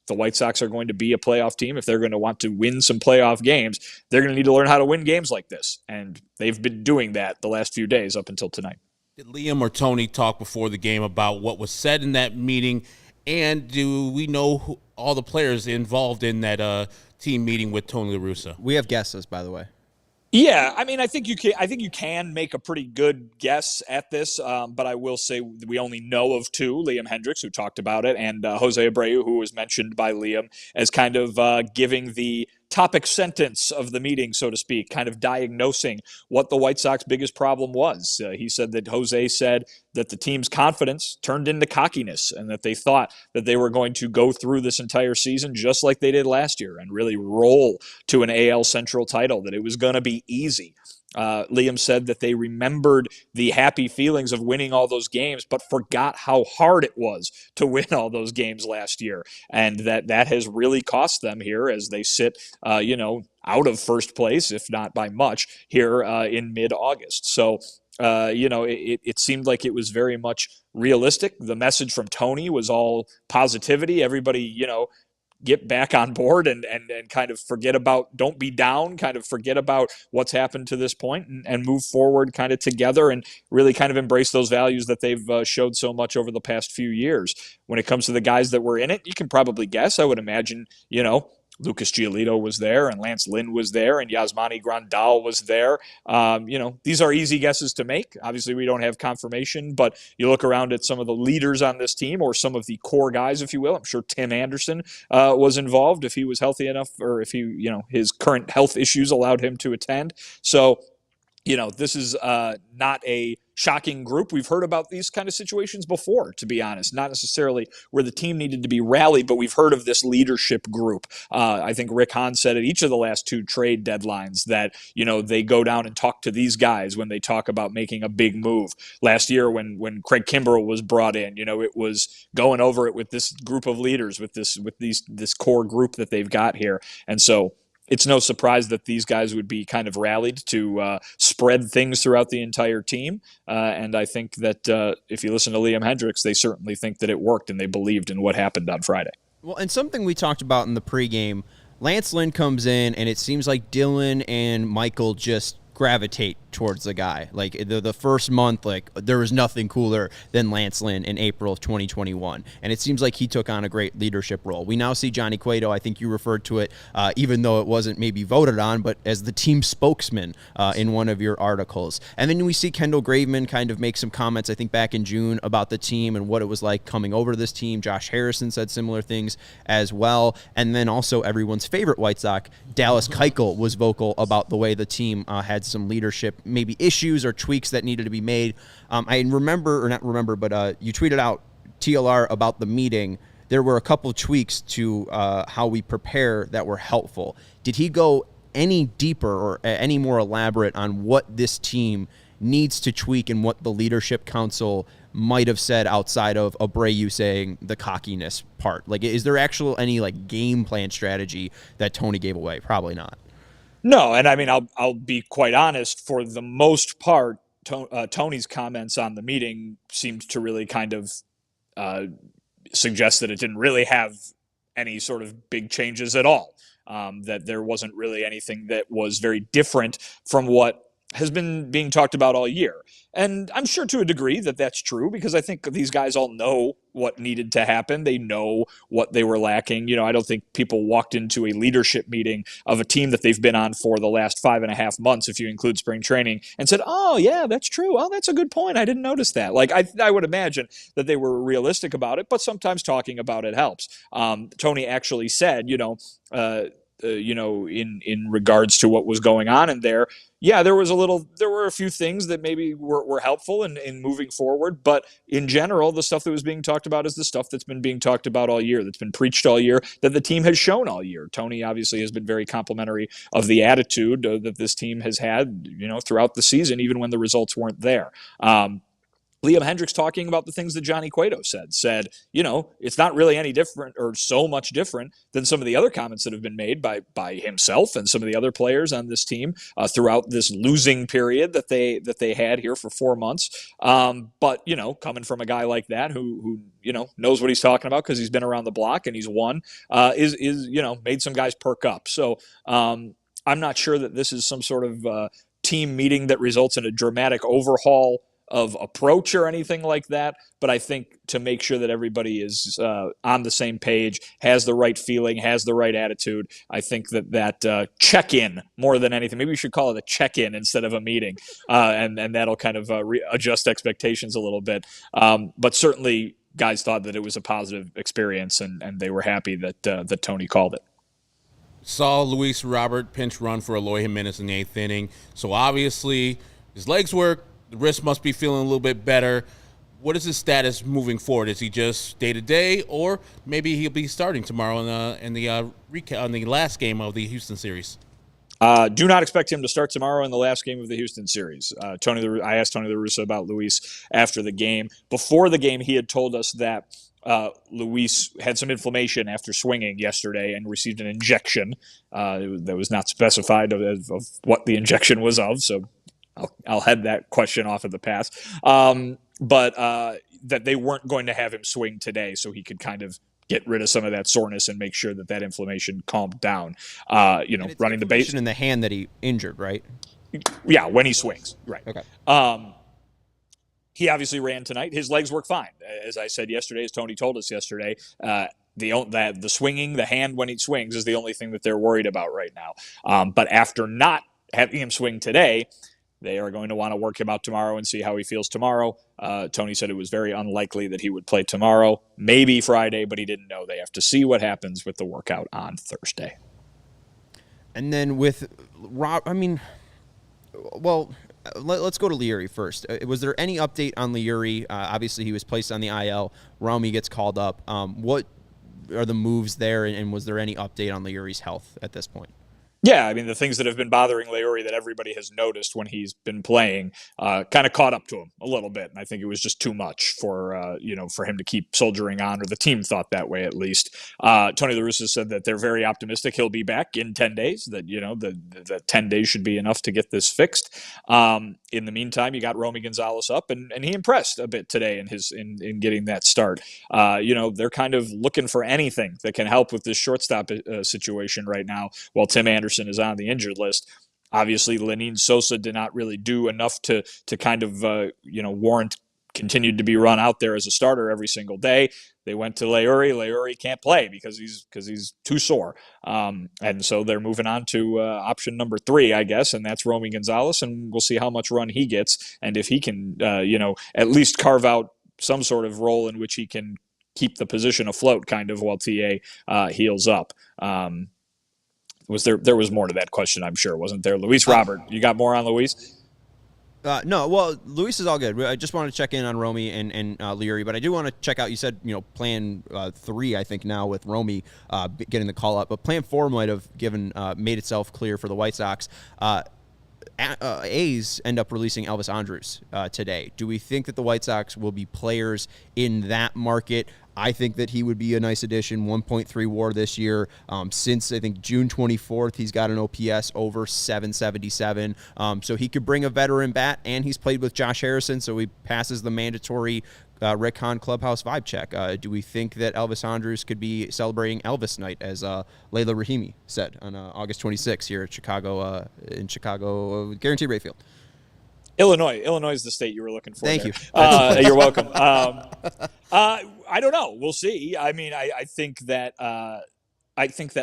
the White Sox are going to be a playoff team. If they're going to want to win some playoff games, they're going to need to learn how to win games like this. And they've been doing that the last few days up until tonight. Did Liam or Tony talk before the game about what was said in that meeting? And do we know all the players involved in that team meeting with Tony La Russa? We have guesses, by the way. Yeah, I mean, I think you can make a pretty good guess at this, but I will say we only know of two: Liam Hendriks, who talked about it, and Jose Abreu, who was mentioned by Liam as kind of giving the topic sentence of the meeting, so to speak, kind of diagnosing what the White Sox biggest problem was. He said that Jose said that the team's confidence turned into cockiness and that they thought that they were going to go through this entire season just like they did last year and really roll to an AL Central title, that it was going to be easy. Liam said that they remembered the happy feelings of winning all those games, but forgot how hard it was to win all those games last year. And that has really cost them here as they sit, out of first place, if not by much, here in mid-August. So, it seemed like it was very much realistic. The message from Tony was all positivity. Everybody, get back on board and kind of forget about, don't be down, kind of forget about what's happened to this point and move forward kind of together and really kind of embrace those values that they've showed so much over the past few years. When it comes to the guys that were in it, you can probably guess. I would imagine, Lucas Giolito was there and Lance Lynn was there and Yasmani Grandal was there. These are easy guesses to make. Obviously, we don't have confirmation, but you look around at some of the leaders on this team or some of the core guys, if you will. I'm sure Tim Anderson was involved if he was healthy enough or if his current health issues allowed him to attend. So, this is not a shocking group. We've heard about these kind of situations before, to be honest, not necessarily where the team needed to be rallied, but we've heard of this leadership group. I think Rick Hahn said at each of the last two trade deadlines that, they go down and talk to these guys when they talk about making a big move. Last year when Craig Kimbrell was brought in, it was going over it with this group of leaders, with this core group that they've got here. And so it's no surprise that these guys would be kind of rallied to spread things throughout the entire team. And I think that if you listen to Liam Hendriks, they certainly think that it worked and they believed in what happened on Friday. Well, and something we talked about in the pregame, Lance Lynn comes in and it seems like Dylan and Michael just gravitate towards the guy. Like the first month, like there was nothing cooler than Lance Lynn in April of 2021. And it seems like he took on a great leadership role. We now see Johnny Cueto, I think you referred to it, even though it wasn't maybe voted on, but as the team spokesman in one of your articles. And then we see Kendall Graveman kind of make some comments, I think back in June, about the team and what it was like coming over to this team. Josh Harrison said similar things as well. And then also everyone's favorite White Sox, Dallas Keuchel, was vocal about the way the team had some leadership, maybe issues or tweaks that needed to be made. I remember, or not remember, but you tweeted out TLR about the meeting. There were a couple of tweaks to how we prepare that were helpful. Did he go any deeper or any more elaborate on what this team needs to tweak and what the leadership council might have said outside of Abreu saying the cockiness part? Like, is there actual any like game plan strategy that Tony gave away? Probably not. No, and I mean, I'll be quite honest. For the most part, Tony's comments on the meeting seemed to really kind of suggest that it didn't really have any sort of big changes at all. That there wasn't really anything that was very different from what has been being talked about all year. And I'm sure to a degree that that's true, because I think these guys all know what needed to happen. They know what they were lacking. I don't think people walked into a leadership meeting of a team that they've been on for the last 5.5 months, if you include spring training, and said, oh, yeah, that's true. Oh, that's a good point. I didn't notice that. Like, I would imagine that they were realistic about it, but sometimes talking about it helps. Tony actually said, in regards to what was going on in there, yeah, there were a few things that maybe were helpful in moving forward, but in general, the stuff that was being talked about is the stuff that's been being talked about all year, that's been preached all year, that the team has shown all year. Tony obviously has been very complimentary of the attitude that this team has had, throughout the season, even when the results weren't there. Liam Hendriks talking about the things that Johnny Cueto said, it's not really any different or so much different than some of the other comments that have been made by himself and some of the other players on this team throughout this losing period that they had here for 4 months. But, coming from a guy like that who knows what he's talking about because he's been around the block and he's won, is made some guys perk up. So I'm not sure that this is some sort of team meeting that results in a dramatic overhaul of approach or anything like that, but I think to make sure that everybody is on the same page, has the right feeling, has the right attitude, I think that check-in more than anything, maybe we should call it a check-in instead of a meeting, and that'll kind of adjust expectations a little bit. But certainly guys thought that it was a positive experience, and they were happy that Tony called it. Saw Luis Robert pinch run for Eloy Jimenez in the 8th inning, so obviously his legs work. The wrist must be feeling a little bit better. What is his status moving forward? Is he just day-to-day, or maybe he'll be starting tomorrow on the last game of the Houston series? Do not expect him to start tomorrow in the last game of the Houston series. I asked Tony La Russa about Luis after the game. Before the game, he had told us that Luis had some inflammation after swinging yesterday and received an injection that was not specified of what the injection was of, so I'll head that question off at the pass. But that they weren't going to have him swing today, so he could kind of get rid of some of that soreness and make sure that inflammation calmed down. Running the base in the hand that he injured, right? Yeah, when he swings, right. Okay. He obviously ran tonight. His legs work fine, as I said yesterday, as Tony told us yesterday. The swinging, the hand when he swings, is the only thing that they're worried about right now. But after not having him swing today, they are going to want to work him out tomorrow and see how he feels tomorrow. Tony said it was very unlikely that he would play tomorrow, maybe Friday, but he didn't know. They have to see what happens with the workout on Thursday. And then with Rob, let's go to Leury first. Was there any update on Leury? Obviously, he was placed on the IL. Romy gets called up. What are the moves there, and was there any update on Leury's health at this point? Yeah, the things that have been bothering Leury that everybody has noticed when he's been playing kind of caught up to him a little bit. And I think it was just too much for him to keep soldiering on, or the team thought that way at least. Tony La Russa said that they're very optimistic he'll be back in 10 days, that, the 10 days should be enough to get this fixed. In the meantime, you got Romy Gonzalez up, and he impressed a bit today in getting that start. They're kind of looking for anything that can help with this shortstop situation right now, while Tim Anderson is on the injured list. Obviously, Lenin Sosa did not really do enough to kind of warrant continued to be run out there as a starter every single day. They went to Leury. Leury can't play because he's too sore, and so they're moving on to option number 3, I guess, and that's Romy Gonzalez, and we'll see how much run he gets and if he can at least carve out some sort of role in which he can keep the position afloat, kind of, while TA heals up. There was more to that question, I'm sure, wasn't there? Luis Robert, you got more on Luis? No, well, Luis is all good. I just wanted to check in on Romy and Leury, but I do want to check out, you said, plan 3, I think, now with Romy getting the call up, but plan 4 might have made itself clear for the White Sox. A's end up releasing Elvis Andrus today. Do we think that the White Sox will be players in that market? I think that he would be a nice addition, 1.3 WAR this year. Since, I think, June 24th, he's got an OPS over 777. So he could bring a veteran bat, and he's played with Josh Harrison, so he passes the mandatory Rick Hahn clubhouse vibe check. Do we think that Elvis Andrus could be celebrating Elvis night, as Layla Rahimi said on August 26th here at Chicago, in Chicago, Guaranteed Rate Field? Illinois is the state you were looking for. Thank there. you. You're welcome. I don't know. We'll see. I mean, I think that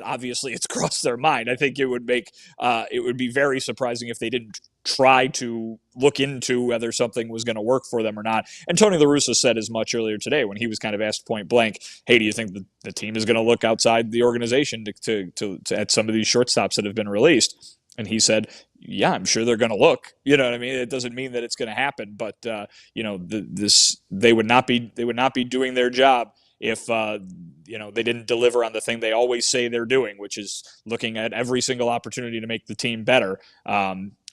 obviously it's crossed their mind. I think it would be very surprising if they didn't try to look into whether something was going to work for them or not. And Tony La Russa said as much earlier today when he was kind of asked point blank, "Hey, do you think the team is going to look outside the organization to at some of these shortstops that have been released?" And he said, "Yeah, I'm sure they're going to look. You know what I mean? It doesn't mean that it's going to happen, but they would not be doing their job if they didn't deliver on the thing they always say they're doing, which is looking at every single opportunity to make the team better."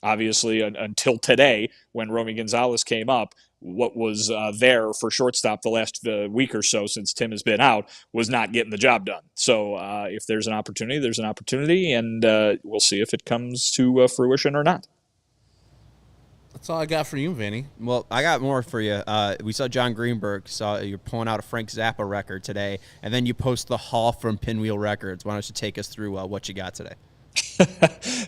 Obviously, until today, when Romy Gonzalez came up, what was there for shortstop the last week or so since Tim has been out was not getting the job done. So if there's an opportunity, there's an opportunity, and we'll see if it comes to fruition or not. That's all I got for you, Vinny. Well, I got more for you. We saw John Greenberg. Saw you're pulling out a Frank Zappa record today, and then you post the Hall from Pinwheel Records. Why don't you take us through what you got today?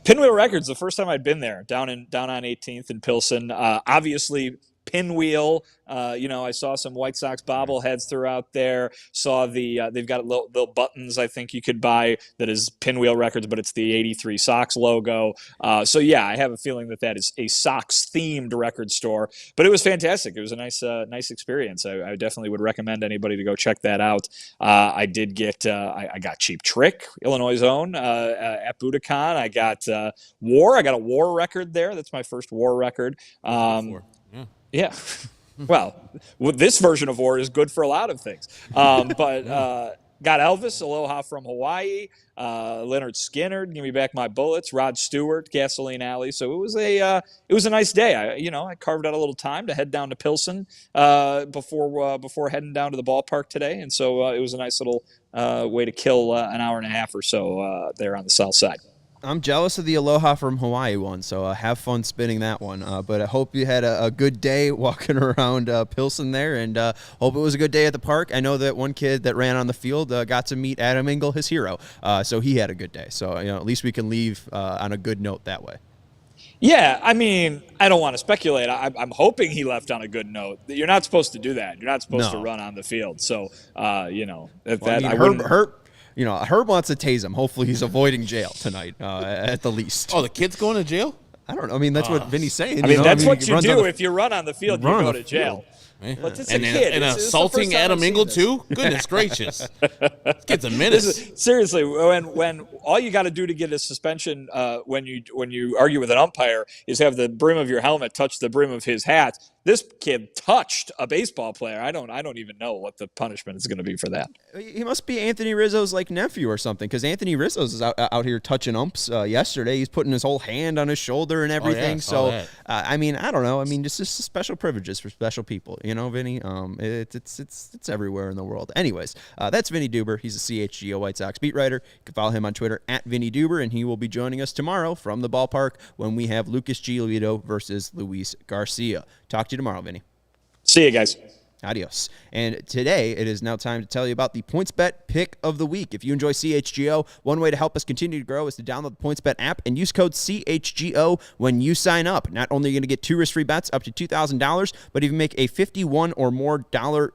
Pinwheel Records, the first time I'd been there, down on 18th in Pilsen. Obviously, Pinwheel. I saw some White Sox bobbleheads throughout there. Saw they've got little buttons I think you could buy that is Pinwheel Records, but it's the '83 Sox logo. So yeah, I have a feeling that is a Sox themed record store. But it was fantastic. It was a nice experience. I definitely would recommend anybody to go check that out. I did get I got Cheap Trick, Illinois' own, at Budokan. I got War. I got a War record there. That's my first War record. Yeah. Well, this version of War is good for a lot of things. But got Elvis, Aloha from Hawaii, Leonard Skinner, Give Me Back My Bullets, Rod Stewart, Gasoline Alley. So it was a nice day. I carved out a little time to head down to Pilsen before heading down to the ballpark today. And so it was a nice little way to kill an hour and a half or so there on the south side. I'm jealous of the Aloha from Hawaii one, so have fun spinning that one. But I hope you had a good day walking around Pilsen there, and hope it was a good day at the park. I know that one kid that ran on the field got to meet Adam Engel, his hero, so he had a good day. So at least we can leave on a good note that way. Yeah, I mean, I don't want to speculate. I'm hoping he left on a good note. You're not supposed to do that. You're not supposed to run on the field. So, Herb wants to tase him. Hopefully he's avoiding jail tonight at the least. Oh, the kid's going to jail? I don't know. I mean, that's what Vinny's saying. That's what you do if you run on the field. You go to jail. But it's and a kid. And assaulting Adam Engel, too? Goodness gracious. This kid's a menace. Seriously, when all you got to do to get a suspension when you argue with an umpire is have the brim of your helmet touch the brim of his hat. This kid touched a baseball player. I don't even know what the punishment is going to be for that. He must be Anthony Rizzo's nephew or something, because Anthony Rizzo's is out here touching umps yesterday. He's putting his whole hand on his shoulder and everything. I don't know. I mean, just special privileges for special people. Vinny. It's everywhere in the world. Anyways, that's Vinnie Duber. He's a CHGO White Sox beat writer. You can follow him on Twitter at Vinnie Duber, and he will be joining us tomorrow from the ballpark when we have Lucas Giolito versus Luis Garcia. Talk to you tomorrow, Vinny. See you guys. Adios. And today, it is now time to tell you about the PointsBet Pick of the Week. If you enjoy CHGO, one way to help us continue to grow is to download the PointsBet app and use code CHGO when you sign up. Not only are you going to get 2 risk-free bets up to $2,000, but if you make a $51 or more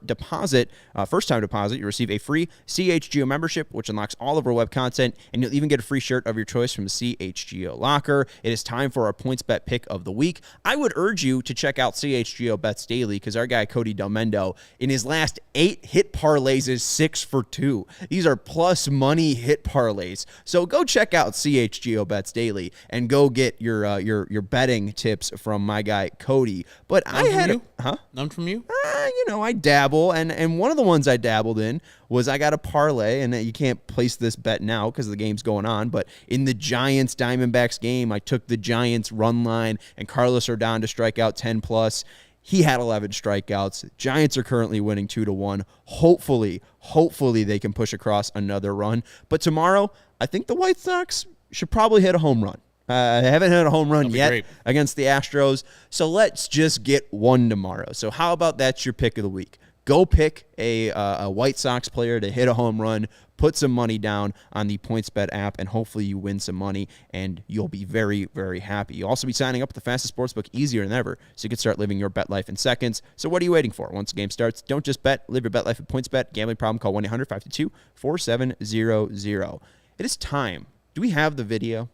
deposit, first-time deposit, you receive a free CHGO membership, which unlocks all of our web content, and you'll even get a free shirt of your choice from the CHGO locker. It is time for our PointsBet Pick of the Week. I would urge you to check out CHGO Bets Daily, because our guy Cody Del Mendo, in his last 8 hit parlays, is 6 for 2. These are plus money hit parlays. So go check out CHGO Bets Daily and go get your betting tips from my guy Cody. But None from you? I dabble, and one of the ones I dabbled in was I got a parlay, and you can't place this bet now because the game's going on, but in the Giants-Diamondbacks game, I took the Giants run line and Carlos Rodon to strike out 10+. He had 11 strikeouts. Giants are currently winning 2-1. Hopefully they can push across another run. But tomorrow, I think the White Sox should probably hit a home run. I haven't hit a home run yet against the Astros, so let's just get one tomorrow. So how about that's your pick of the week? Go pick a White Sox player to hit a home run. put some money down on the PointsBet app, and hopefully you win some money, and you'll be very, very happy. You'll also be signing up with the fastest sportsbook easier than ever, so you can start living your bet life in seconds. So what are you waiting for? Once the game starts, don't just bet. Live your bet life at PointsBet. Gambling problem, call 1-800-522-4700. It is time. Do we have the video?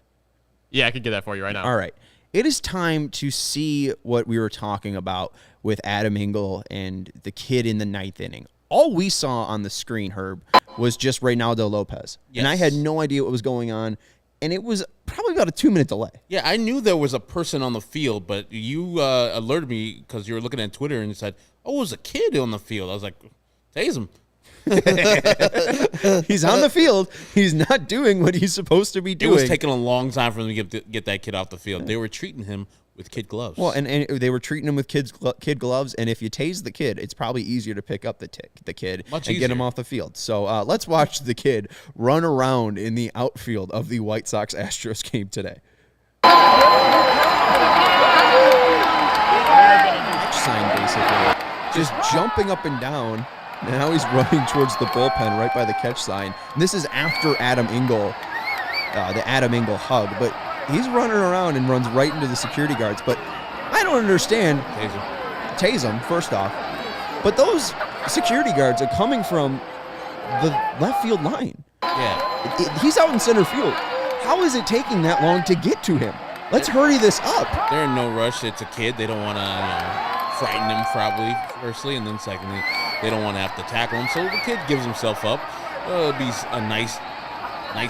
Yeah, I could get that for you right now. All right. It is time to see what we were talking about with Adam Engel and the kid in the 9th inning. All we saw on the screen, Herb, was just Reynaldo Lopez. Yes. And I had no idea what was going on. And it was probably about a 2-minute delay. Yeah, I knew there was a person on the field, but you alerted me because you were looking at Twitter and you said, oh, it was a kid on the field. I was like, tase him. He's on the field. He's not doing what he's supposed to be doing. It was taking a long time for them to get that kid off the field. They were treating him with kid gloves. Well, and they were treating him with kid gloves, and if you tase the kid, it's probably easier to pick up the kid Much and easier. get him off the field. So let's watch the kid run around in the outfield of the White Sox Astros game today. Sign basically, just jumping up and down. Now he's running towards the bullpen right by the catch sign. And this is after Adam Engel, the Adam Engel hug. But he's running around and runs right into the security guards. But I don't understand. Tase him, first off. But those security guards are coming from the left field line. Yeah. He's out in center field. How is it taking that long to get to him? Let's hurry this up. They're in no rush. It's a kid. They don't want to frighten him, probably, firstly. And then secondly, they don't want to have to tackle him. So the kid gives himself up. It'll be a nice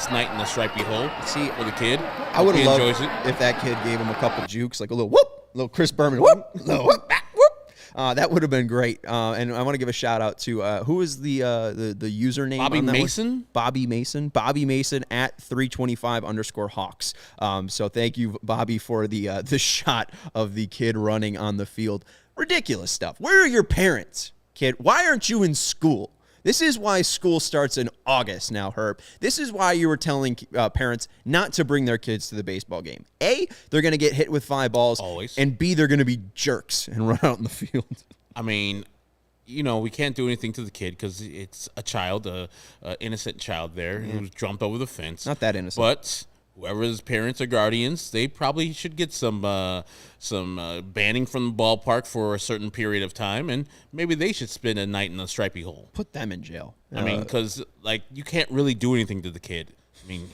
night in the stripy hole. See, for the kid. I would have enjoys loved it. if that kid gave him a couple jukes, like a little whoop, little Chris Berman whoop, little whoop, back, whoop. That would have been great. And I want to give a shout out to who is the username? Bobby on that Mason? one? Bobby Mason at 325_Hawks. So thank you, Bobby, for the shot of the kid running on the field. Ridiculous stuff. Where are your parents, kid? Why aren't you in school? This is why school starts in August now, Herb. This is why you were telling parents not to bring their kids to the baseball game. A, they're going to get hit with 5 balls. Always. And B, they're going to be jerks and run out in the field. I mean, we can't do anything to the kid because it's a child, a innocent child there who's jumped over the fence. Not that innocent. But whoever's parents or guardians, they probably should get some banning from the ballpark for a certain period of time, and maybe they should spend a night in the stripy hole. Put them in jail. I mean, because you can't really do anything to the kid. I mean,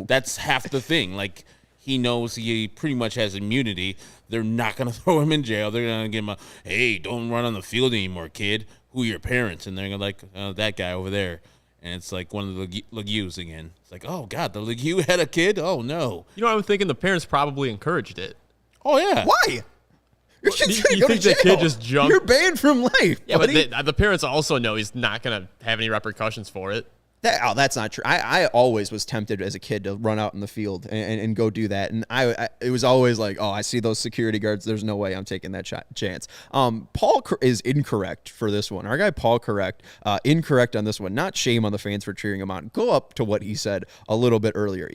that's half the thing. Like, he knows he pretty much has immunity. They're not going to throw him in jail. They're going to give him hey, don't run on the field anymore, kid. Who are your parents? And they're going to that guy over there. And it's like one of the Legues again. It's like, oh, God, the Legu had a kid? Oh, no. You know what I'm thinking? The parents probably encouraged it. Oh, yeah. Why? Your kid's You gonna go think to the jail. kid just jumped? You're banned from life, Yeah, buddy. but the parents also know he's not going to have any repercussions for it. That's not true. I always was tempted as a kid to run out in the field and go do that. And it was always like, oh, I see those security guards. There's no way I'm taking that chance. Paul is incorrect for this one. Our guy Paul incorrect on this one. Not shame on the fans for cheering him on. Go up to what he said a little bit earlier.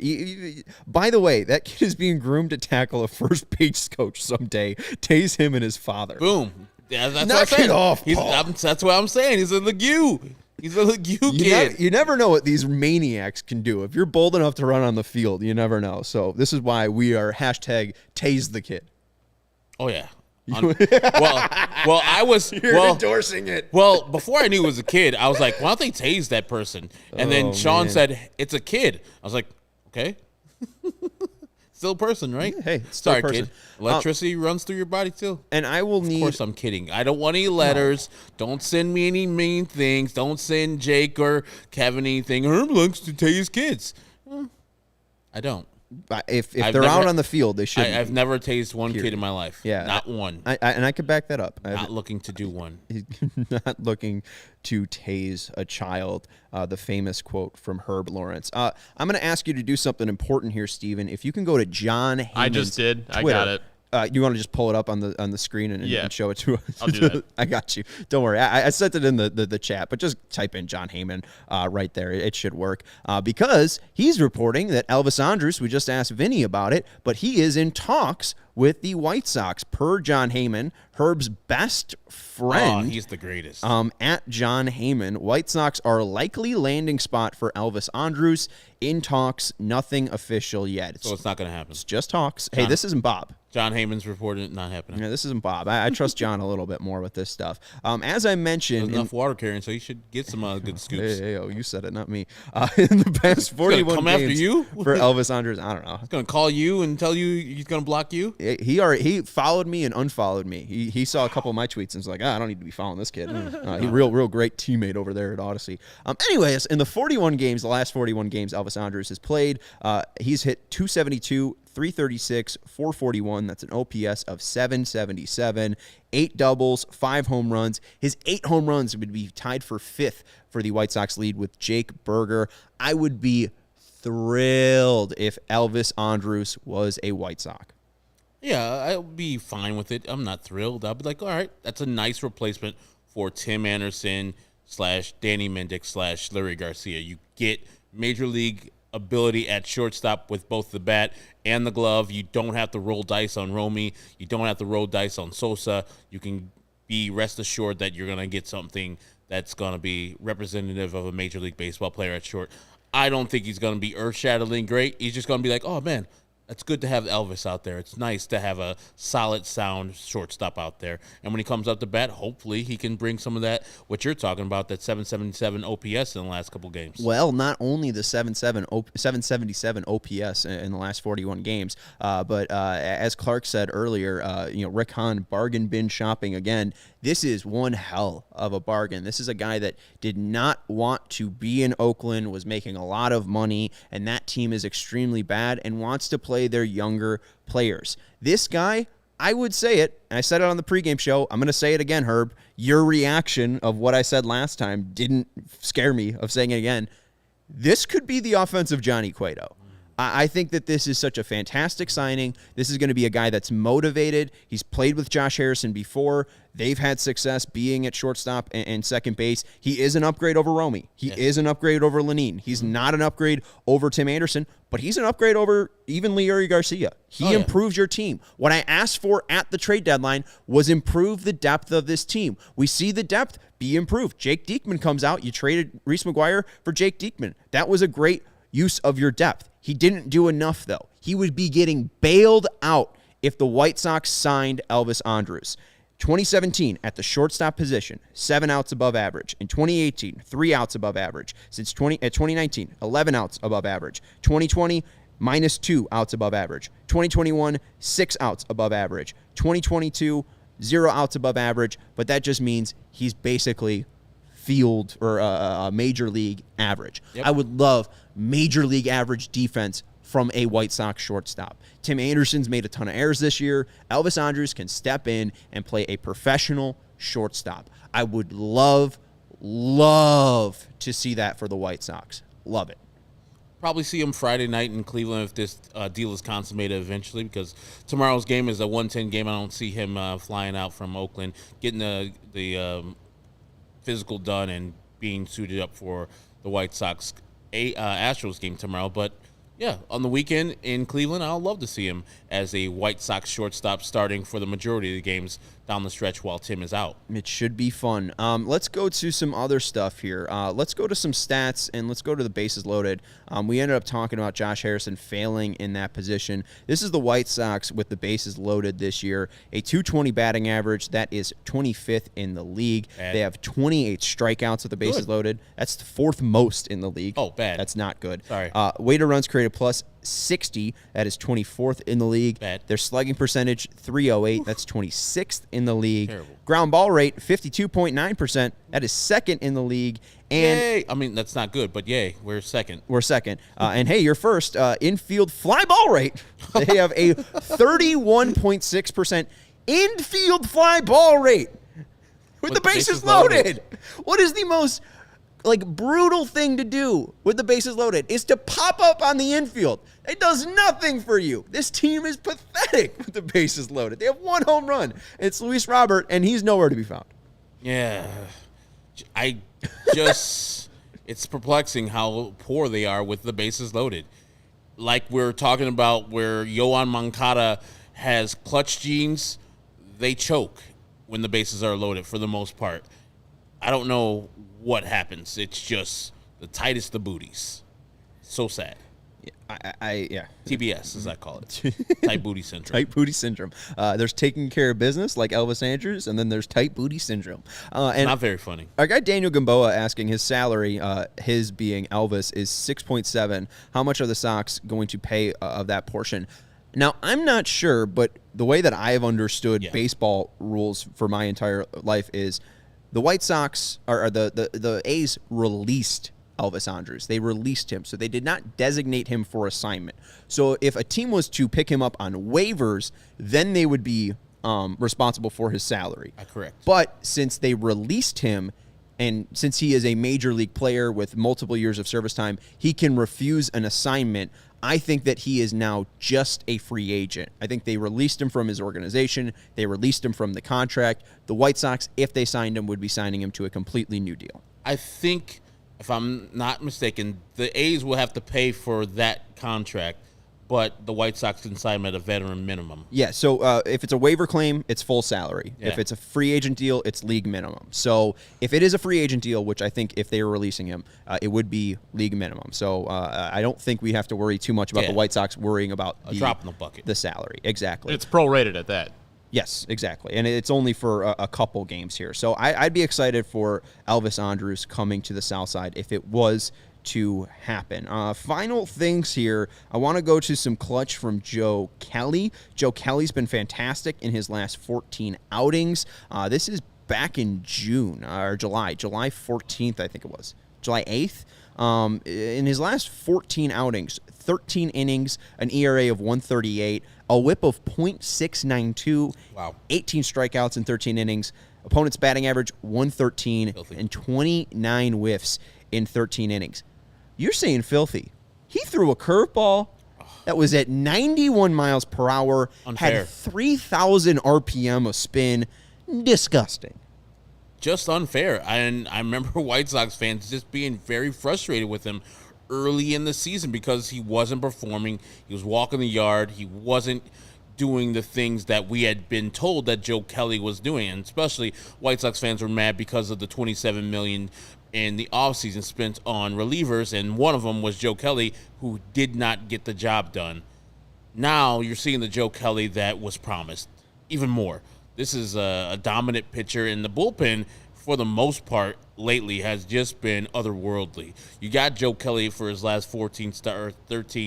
By the way, that kid is being groomed to tackle a first base coach someday. Tase him and his father. Boom. Yeah, that's Knock what I'm saying. it off, Paul. That's what I'm saying. He's a Legu. He's a Legu kid. You never know what these maniacs can do. If you're bold enough to run on the field, you never know. So this is why we are #tase the kid. Oh, yeah. I was endorsing it. Well, before I knew it was a kid, I was like, why don't they tase that person? And then Sean said, it's a kid. I was like, okay. Still a person, right? Yeah, hey, it's still a Sorry, person. kid. Electricity runs through your body, too. And I will need. Of course, I'm kidding. I don't want any letters. No. Don't send me any mean things. Don't send Jake or Kevin anything. Herb likes to tase kids. I don't. If they're out on the field, they should. I've never tased one kid in my life. Yeah, not one. And I could back that up. Not looking to do one. Not looking to tase a child. The famous quote from Herb Lawrence. I'm going to ask you to do something important here, Steven. If you can go to John Heyman's I just did. Twitter. I got it. You want to just pull it up on the screen and show it to us? I'll do that. I got you. Don't worry. I sent it in the chat, but just type in Jon Heyman right there. It should work because he's reporting that Elvis Andrus, we just asked Vinny about it, but he is in talks with the White Sox. Per Jon Heyman, Herb's best friend. Oh, he's the greatest. At Jon Heyman, White Sox are likely landing spot for Elvis Andrus. In talks, nothing official yet. So it's not going to happen. It's just talks. Hey, this isn't Bob. Jon Heyman's reported it not happening. Yeah, this isn't Bob. I trust John a little bit more with this stuff. As I mentioned, there's enough water carrying, so you should get some good scoops. Hey, you said it, not me. In the past 41 come games after you? For Elvis Andrus, I don't know. He's going to call you and tell you he's going to block you? He followed me and unfollowed me. He saw a couple of my tweets and was like, I don't need to be following this kid. He real great teammate over there at Odyssey. Anyways, in the 41 games, the last 41 games Elvis Andrus has played, he's hit 272, 336, 441. That's an OPS of 777, 8 doubles, 5 home runs. His 8 home runs would be tied for 5th for the White Sox lead with Jake Berger. I would be thrilled if Elvis Andrus was a White Sox. Yeah, I'll be fine with it. I'm not thrilled. I'll be like, all right, that's a nice replacement for Tim Anderson / Danny Mendick / Larry Garcia. You get major league ability at shortstop with both the bat and the glove. You don't have to roll dice on Romy. You don't have to roll dice on Sosa. You can be rest assured that you're going to get something that's going to be representative of a Major League Baseball player at short. I don't think he's going to be earth-shatteringly great. He's just going to be like, oh, man, it's good to have Elvis out there. It's nice to have a solid, sound shortstop out there. And when he comes up to bat, hopefully he can bring some of that, what you're talking about, that 777 OPS in the last couple games. Well, not only the 777 OPS in the last 41 games, but as Clark said earlier, Rick Hahn bargain bin shopping again. This is one hell of a bargain. This is a guy that did not want to be in Oakland, was making a lot of money, and that team is extremely bad and wants to play their younger players. This guy, I would say it, and I said it on the pregame show. I'm going to say it again, Herb. Your reaction of what I said last time didn't scare me of saying it again. This could be the offensive Johnny Cueto. I think that this is such a fantastic signing. This is going to be a guy that's motivated. He's played with Josh Harrison before. They've had success being at shortstop and second base. He is an upgrade over Romy. He is an upgrade over Lenine. He's not an upgrade over Tim Anderson, but he's an upgrade over even Larry Garcia. He improves your team. What I asked for at the trade deadline was improve the depth of this team. We see the depth be improved. Jake Diekman comes out. You traded Reese McGuire for Jake Diekman. That was a great use of your depth. He didn't do enough, though. He would be getting bailed out if the White Sox signed Elvis Andrus. 2017, at the shortstop position, 7 outs above average. In 2018, 3 outs above average. Since 2019, 11 outs above average. 2020, minus 2 outs above average. 2021, 6 outs above average. 2022, 0 outs above average. But that just means he's basically field or major league average. I would love major league average defense from a White Sox shortstop. Tim Anderson's made a ton of errors this year. Elvis Andrus can step in and play a professional shortstop. I would love to see that for the White Sox. Love it. Probably see him Friday night in Cleveland if this deal is consummated eventually, because tomorrow's game is a 1:10 game. I don't see him flying out from Oakland, getting the physical done and being suited up for the White Sox Astros game tomorrow. But yeah, on the weekend in Cleveland, I'll love to see him as a White Sox shortstop starting for the majority of the games down the stretch while Tim is out. It should be fun. Let's go to some other stuff here. Let's go to some stats, and let's go to the bases loaded. We ended up talking about Josh Harrison failing in that position. This is the White Sox with the bases loaded this year. A 220 batting average. That is 25th in the league. Bad. They have 28 strikeouts with the bases loaded. That's the 4th most in the league. Oh, bad. That's not good. Sorry. Weighted runs created plus 60. That is 24th in the league. Bad. Their slugging percentage, 308. That's 26th in the league. Terrible. Ground ball rate, 52.9%. That is 2nd in the league. And yay! I mean, that's not good, but yay, we're second. And hey, you're first. Infield fly ball rate. They have a 31.6% infield fly ball rate with the bases loaded. What is the most like brutal thing to do with the bases loaded is to pop up on the infield. It does nothing for you. This team is pathetic with the bases loaded. They have one home run. It's Luis Robert, and he's nowhere to be found. Yeah. I just, it's perplexing how poor they are with the bases loaded. Like we're talking about where Yoan Moncada has clutch genes, they choke when the bases are loaded for the most part. I don't know what happens. It's just the tightest of booties. So sad. Yeah. TBS, as I call it. Tight booty syndrome. Tight booty syndrome. There's taking care of business like Elvis Andrews, and then there's tight booty syndrome. And not very funny. Our guy Daniel Gamboa asking his salary, his being Elvis, is 6.7. How much are the Sox going to pay of that portion? Now, I'm not sure, but the way that I have understood baseball rules for my entire life is the White Sox, or the A's released Elvis Andrews. They released him, so they did not designate him for assignment. So if a team was to pick him up on waivers, then they would be responsible for his salary. Correct. But since they released him, and since he is a major league player with multiple years of service time, he can refuse an assignment. I think that he is now just a free agent. I think they released him from his organization. They released him from the contract. The White Sox, if they signed him, would be signing him to a completely new deal. I think, if I'm not mistaken, the A's will have to pay for that contract, but the White Sox can sign him at a veteran minimum. Yeah, so if it's a waiver claim, it's full salary. Yeah. If it's a free agent deal, it's league minimum. So if it is a free agent deal, which I think if they were releasing him, it would be league minimum. So I don't think we have to worry too much about the White Sox worrying about a drop in the bucket. The salary. Exactly. It's prorated at that. Yes, exactly. And it's only for a couple games here. So I'd be excited for Elvis Andrews coming to the South Side if it was to happen. Final things here. I want to go to some clutch from Joe Kelly. Joe Kelly's been fantastic in his last 14 outings. This is back in June or July 14th, I think it was. July 8th. In his last 14 outings, 13 innings, an ERA of 138, a whip of .692, 18 strikeouts in 13 innings, opponent's batting average 113, Filthy. and 29 whiffs in 13 innings. You're saying filthy. He threw a curveball that was at 91 miles per hour, Unfair. had 3,000 RPM of spin. Disgusting. Just unfair. And I remember White Sox fans just being very frustrated with him early in the season because he wasn't performing. He was walking the yard. He wasn't doing the things that we had been told that Joe Kelly was doing. And especially White Sox fans were mad because of the $27 million in the offseason spent on relievers, and one of them was Joe Kelly, who did not get the job done. Now you're seeing the Joe Kelly that was promised, even more. This is a dominant pitcher, and the bullpen, for the most part, lately has just been otherworldly. You got Joe Kelly for his last 14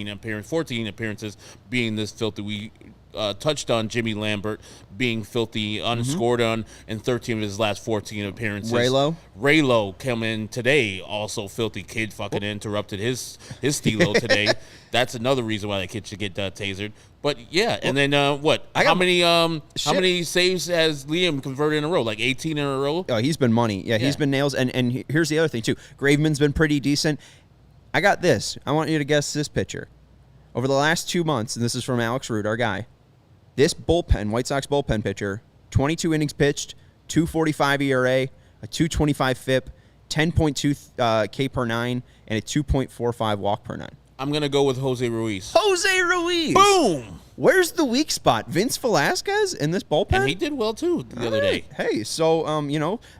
appearances being this filthy. We touched on Jimmy Lambert being filthy, unscored on in 13 of his last 14 appearances. Raylo came in today, also filthy. Kid fucking interrupted his stilo today. That's another reason why that kid should get tasered. But yeah, and then how many saves has Liam converted in a row? Like 18 in a row? Oh, he's been money. Yeah, he's been nails. And here's the other thing too. Graveman's been pretty decent. I got this. I want you to guess this pitcher. Over the last 2 months, and this is from Alex Root, our guy, this bullpen, White Sox bullpen pitcher, 22 innings pitched, 2.45 ERA, a 2.25 FIP, 10.2 K per nine, and a 2.45 walk per nine. I'm going to go with Jose Ruiz. Jose Ruiz! Boom! Where's the weak spot? Vince Velasquez in this bullpen? And he did well, too, the other day. Hey, so,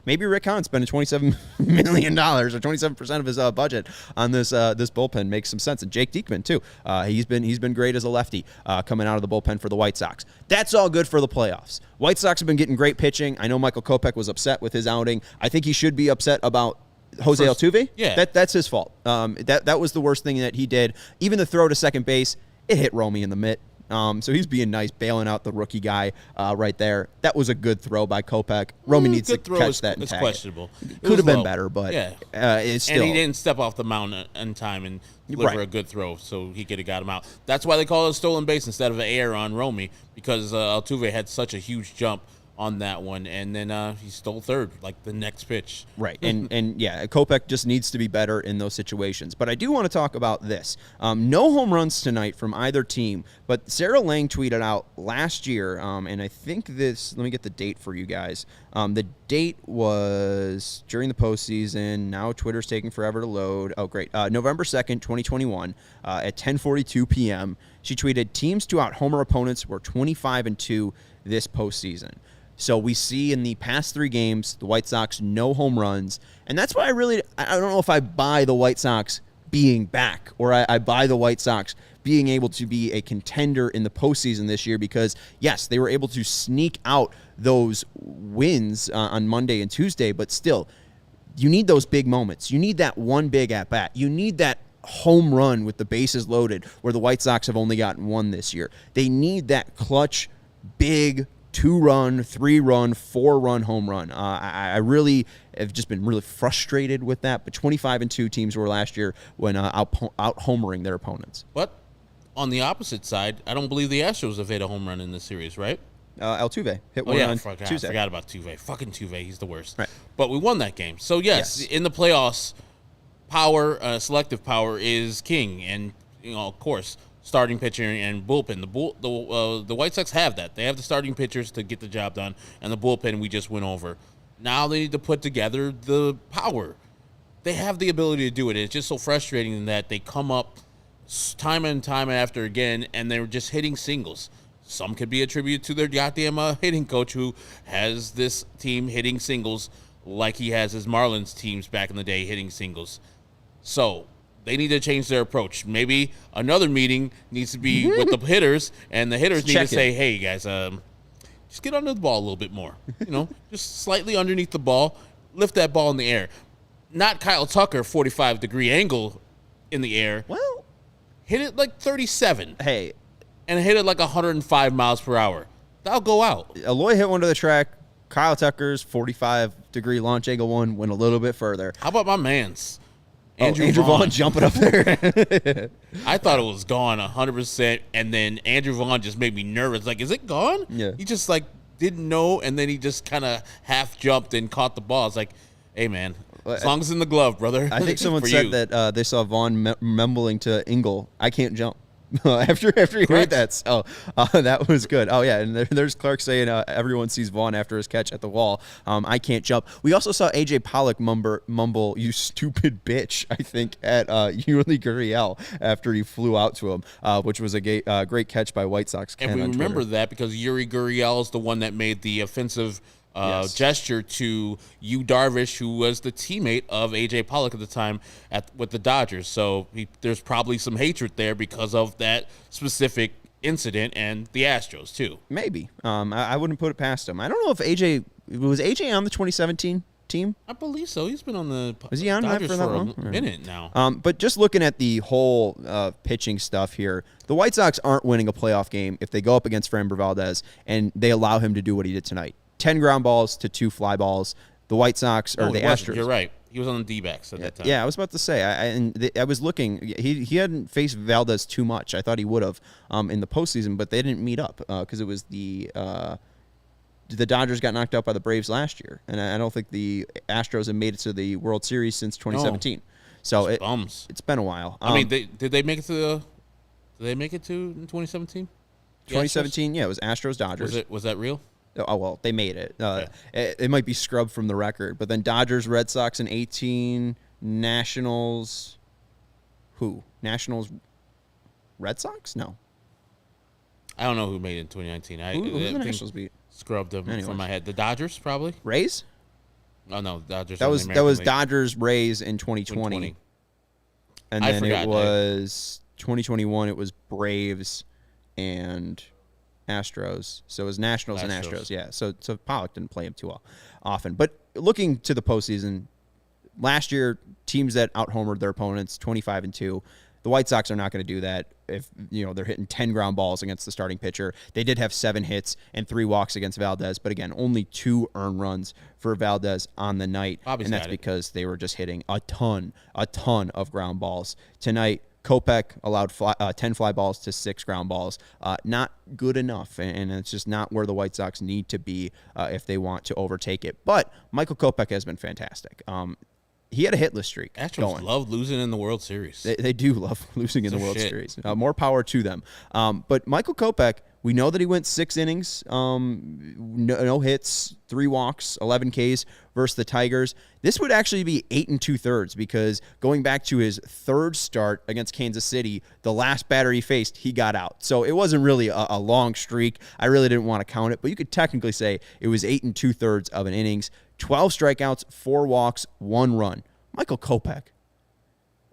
maybe Rick Hahn spending $27 million or 27% of his budget on this bullpen makes some sense. And Jake Diekman, too. He's been great as a lefty coming out of the bullpen for the White Sox. That's all good for the playoffs. White Sox have been getting great pitching. I know Michael Kopech was upset with his outing. I think he should be upset about Jose Altuve. Yeah. That's his fault. That was the worst thing that he did. Even the throw to second base, it hit Romy in the mitt. So he's being nice, bailing out the rookie guy right there. That was a good throw by Kopech. Romy needs to catch that and it's tag questionable. it. Could have been better, but it's still. And he didn't step off the mound in time and deliver a good throw, so he could have got him out. That's why they call it a stolen base instead of an error on Romy, because Altuve had such a huge jump on that one, and then he stole third, like the next pitch. Right, and yeah, Kopech just needs to be better in those situations. But I do want to talk about this. No home runs tonight from either team, but Sarah Lang tweeted out last year, and I think this, let me get the date for you guys. The date was during the postseason. Now Twitter's taking forever to load. Oh, great. November 2nd, 2021, at 10:42 p.m., she tweeted, teams to out-homer opponents were 25-2 this postseason. So we see in the past 3 games, the White Sox, no home runs. And that's why I don't know if I buy the White Sox being back, or I buy the White Sox being able to be a contender in the postseason this year, because, yes, they were able to sneak out those wins on Monday and Tuesday, but still, you need those big moments. You need that one big at-bat. You need that home run with the bases loaded, where the White Sox have only gotten one this year. They need that clutch, big 2-run, 3-run, 4-run home run. I really have just been really frustrated with that. But 25-2 teams were last year when out homering their opponents. But on the opposite side, I don't believe the Astros have hit a home run in this series, right? Altuve hit one on Tuesday. I forgot about Tuve. Fucking Tuve, he's the worst. Right. But we won that game. So, yes, in the playoffs, selective power is king. And, of course, starting pitcher and bullpen. The White Sox have that. They have the starting pitchers to get the job done, and the bullpen we just went over. Now they need to put together the power. They have the ability to do it. It's just so frustrating that they come up time and time after again, and they're just hitting singles. Some could be attributed to their goddamn hitting coach, who has this team hitting singles like he has his Marlins teams back in the day hitting singles. So they need to change their approach. Maybe another meeting needs to be with the hitters, and the hitters need to say, hey, guys, just get under the ball a little bit more. Just slightly underneath the ball. Lift that ball in the air. Not Kyle Tucker, 45-degree angle in the air. Well, hit it like 37. Hey. And hit it like 105 miles per hour. That'll go out. Aloy hit one to the track. Kyle Tucker's 45-degree launch angle one went a little bit further. How about my man's? Andrew Vaughn jumping up there. I thought it was gone 100%, and then Andrew Vaughn just made me nervous. Like, is it gone? Yeah. He just, didn't know, and then he just kind of half jumped and caught the ball. It's like, hey, man, as long as it's in the glove, brother. I think someone said that they saw Vaughn mumbling to Engel, I can't jump. after he heard that. So that was good. Oh, yeah, and there's Clark saying everyone sees Vaughn after his catch at the wall. I can't jump. We also saw A.J. Pollock mumble, you stupid bitch, I think, at Yuli Gurriel after he flew out to him, which was a great catch by White Sox. And we remember that because Yuri Gurriel is the one that made the offensive gesture to Yu Darvish, who was the teammate of A.J. Pollock at the time with the Dodgers. So there's probably some hatred there because of that specific incident, and the Astros too. Maybe. I wouldn't put it past him. I don't know if A.J. was A.J. on the 2017 team? I believe so. He's been on the Was he on Dodgers for that for long? a minute now. But just looking at the whole pitching stuff here, the White Sox aren't winning a playoff game if they go up against Framber Valdez and they allow him to do what he did tonight. 10 ground balls to 2 fly balls. The White Sox, or the Astros. You're right. He was on the D-backs at that time. Yeah, I was about to say. I was looking. He hadn't faced Valdez too much. I thought he would have in the postseason, but they didn't meet up because it was the Dodgers got knocked out by the Braves last year, and I don't think the Astros have made it to the World Series since 2017. So it's been a while. I mean, did they make it to? Did they make it to in 2017? 2017, yeah, it was Astros Dodgers. Was that real? Oh, well, they made it. It might be scrubbed from the record. But then Dodgers, Red Sox in 18, Nationals. Who? Nationals, Red Sox? No. I don't know who made it in 2019. Who the Nationals beat? Scrubbed them from my head. The Dodgers, probably? Rays? Oh, no, Dodgers. That was Dodgers, Rays in 2020. And then it was 2021, it was Braves and Astros. So it was Nationals and Astros. Yeah. So Pollock didn't play him too often. But looking to the postseason, last year, teams that out-homered their opponents, 25-2. The White Sox are not going to do that if they're hitting 10 ground balls against the starting pitcher. They did have 7 hits and 3 walks against Valdez, but again, only 2 earned runs for Valdez on the night, and that's because they were just hitting a ton of ground balls. Tonight, Kopech allowed 10 fly balls to 6 ground balls. Not good enough, and it's just not where the White Sox need to be if they want to overtake it. But Michael Kopech has been fantastic. He had a hitless streak. Astros love losing in the World Series. They do love losing in the World Series. More power to them. But Michael Kopech, we know that he went 6 innings, no hits, 3 walks, 11 Ks versus the Tigers. This would actually be 8 2/3 because going back to his 3rd start against Kansas City, the last batter he faced, he got out. So it wasn't really a long streak. I really didn't want to count it, but you could technically say it was 8 2/3 of an innings, 12 strikeouts, 4 walks, 1 run. Michael Kopech.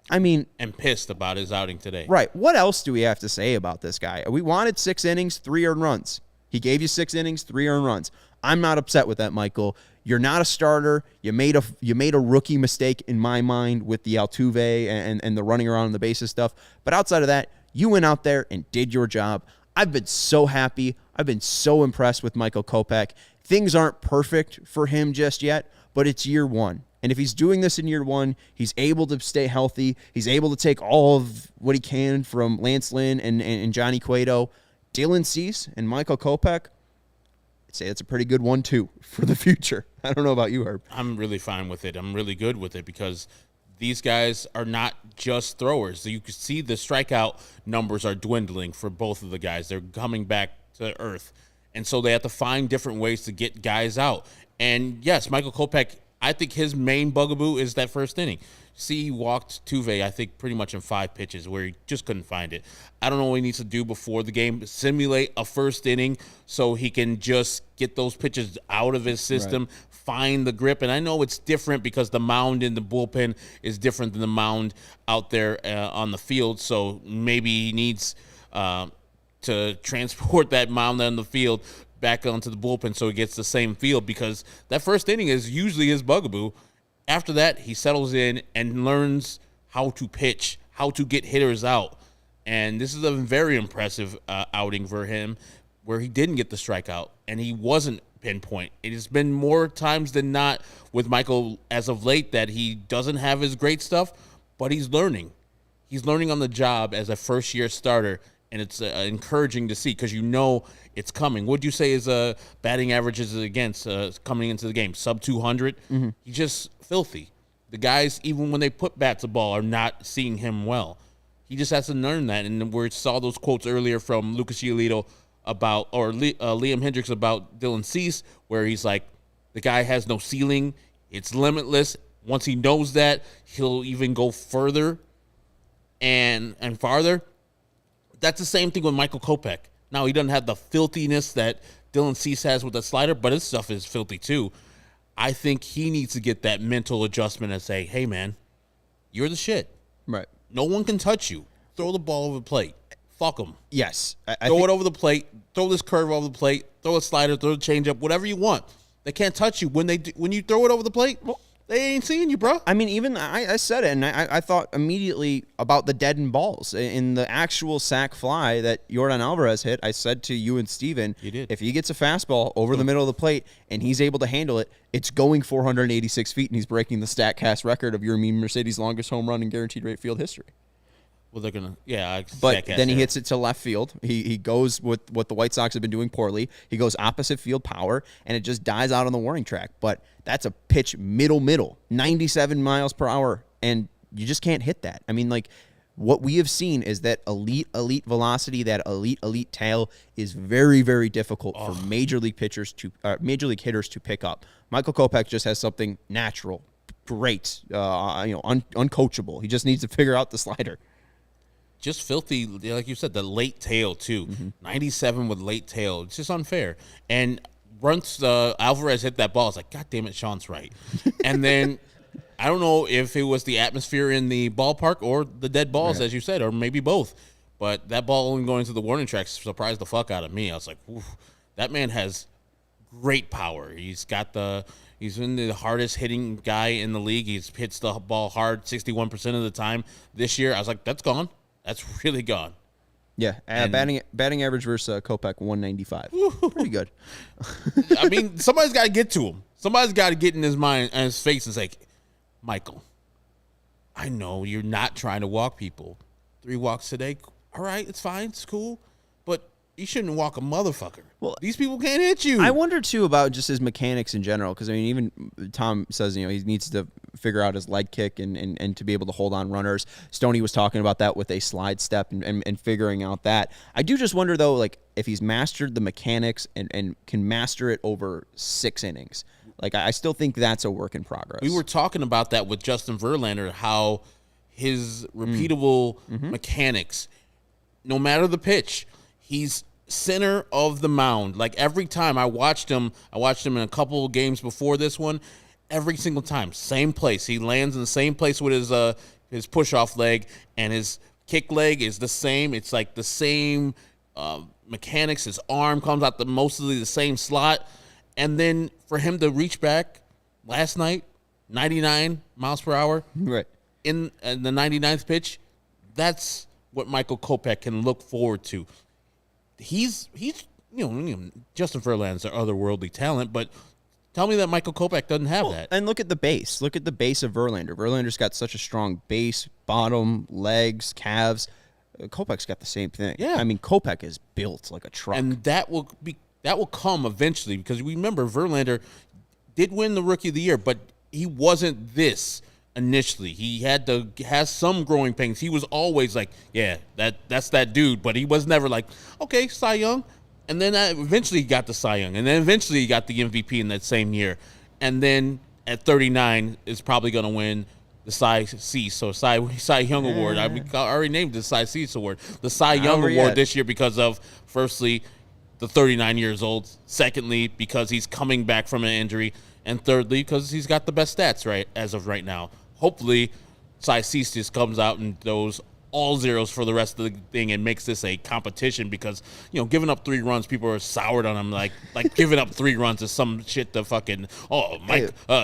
I mean, and pissed about his outing today. Right. What else do we have to say about this guy? We wanted 6 innings, 3 earned runs. He gave you 6 innings, 3 earned runs. I'm not upset with that, Michael. You're not a starter. You made a rookie mistake in my mind with the Altuve and the running around the bases stuff. But outside of that, you went out there and did your job. I've been so happy. I've been so impressed with Michael Kopech. Things aren't perfect for him just yet, but it's year 1. And if he's doing this in year 1, he's able to stay healthy. He's able to take all of what he can from Lance Lynn and Johnny Cueto. Dylan Cease and Michael Kopech, I'd say it's a pretty good 1-2 for the future. I don't know about you, Herb. I'm really fine with it. I'm really good with it because these guys are not just throwers. You can see the strikeout numbers are dwindling for both of the guys. They're coming back to earth. And so they have to find different ways to get guys out. And, yes, Michael Kopech, I think his main bugaboo is that first inning. See, he walked Tuve, I think, pretty much in 5 pitches where he just couldn't find it. I don't know what he needs to do before the game, simulate a first inning so he can just get those pitches out of his system, find the grip. And I know it's different because the mound in the bullpen is different than the mound out there on the field. So maybe he needs to transport that mound on the field back onto the bullpen so he gets the same feel, because that first inning is usually his bugaboo. After that, he settles in and learns how to pitch, how to get hitters out. And this is a very impressive outing for him where he didn't get the strikeout and he wasn't pinpoint. It has been more times than not with Michael as of late that he doesn't have his great stuff, but he's learning. He's learning on the job as a first-year starter, and it's encouraging to see because you know it's coming. What do you say his batting averages against coming into the game? Sub 200? Mm-hmm. He's just filthy. The guys, even when they put bats to ball, are not seeing him well. He just has to learn that. And we saw those quotes earlier from Lucas Giolito about, or Liam Hendricks about Dylan Cease, where he's like, the guy has no ceiling. It's limitless. Once he knows that, he'll even go further and farther. That's the same thing with Michael Kopech. Now, he doesn't have the filthiness that Dylan Cease has with the slider, but his stuff is filthy too. I think he needs to get that mental adjustment and say, hey, man, you're the shit. Right. No one can touch you. Throw the ball over the plate. Fuck them. Yes. Throw it over the plate. Throw this curve over the plate. Throw a slider. Throw a changeup. Whatever you want. They can't touch you. When you throw it over the plate, they ain't seeing you, bro. I mean, even I said it, and I thought immediately about the deadened balls. In the actual sac fly that Yordan Alvarez hit, I said to you and Steven, if he gets a fastball over the middle of the plate and he's able to handle it, it's going 486 feet, and he's breaking the StatCast record of Yermin Mercedes' longest home run in guaranteed rate field history. Well, they're going to, But then he hits it to left field. He goes with what the White Sox have been doing poorly. He goes opposite field power, and it just dies out on the warning track. But that's a pitch middle, 97 miles per hour, and you just can't hit that. I mean, like, what we have seen is that elite velocity, that elite tail is very, very difficult for major league hitters to pick up. Michael Kopech just has something natural, great, uncoachable. He just needs to figure out the slider. Just filthy, like you said, the late tail, too. 97 with late tail. It's just unfair. And once Alvarez hit that ball, it's like, God damn it, Sean's right. And then I don't know if it was the atmosphere in the ballpark or the dead balls, as you said, or maybe both. But that ball only going to the warning track surprised the fuck out of me. I was like, oof, that man has great power. He's been the hardest hitting guy in the league. He's hits the ball hard 61% of the time this year. I was like, that's gone. That's really gone. Yeah, batting average versus Kopech 195. Pretty good. I mean, somebody's got to get to him. Somebody's got to get in his mind and his face and say, Michael, I know you're not trying to walk people. 3 walks today. All right, it's fine. It's cool. But you shouldn't walk a motherfucker. Well, these people can't hit you. I wonder, too, about just his mechanics in general, because, I mean, even Tom says, he needs to figure out his leg kick and to be able to hold on runners. Stoney was talking about that with a slide step and figuring out that. I do just wonder, though, like, if he's mastered the mechanics and can master it over 6 innings. Like, I still think that's a work in progress. We were talking about that with Justin Verlander, how his repeatable mechanics, no matter the pitch, he's center of the mound. Like, every time I watched him in a couple of games before this one, every single time, same place. He lands in the same place with his push-off leg, and his kick leg is the same. It's like the same mechanics. His arm comes out mostly the same slot. And then for him to reach back last night, 99 miles per hour, right, in the 99th pitch, that's what Michael Kopech can look forward to. He's Justin Verlander's an otherworldly talent, but tell me that Michael Kopech doesn't have that. And look at the base. Look at the base of Verlander. Verlander's got such a strong base, bottom, legs, calves. Kopech's got the same thing. Yeah. I mean, Kopech is built like a truck. And that will come eventually, because remember, Verlander did win the Rookie of the Year, but he wasn't this initially. He has some growing pains. He was always like, yeah, that's that dude, but he was never like, okay, Cy Young. And then eventually he got the Cy Young, and then eventually he got the MVP in that same year. And then at 39 is probably going to win the Cy Young Award. I already named the Cy Cease Award. The Cy Young Award this year because of, firstly, the 39 years old. Secondly, because he's coming back from an injury. And thirdly, because he's got the best stats right as of right now. Hopefully, Cy Cease just comes out and those all zeros for the rest of the thing and makes this a competition, because, giving up 3 runs, people are soured on him. Like giving up 3 runs is some shit to fucking,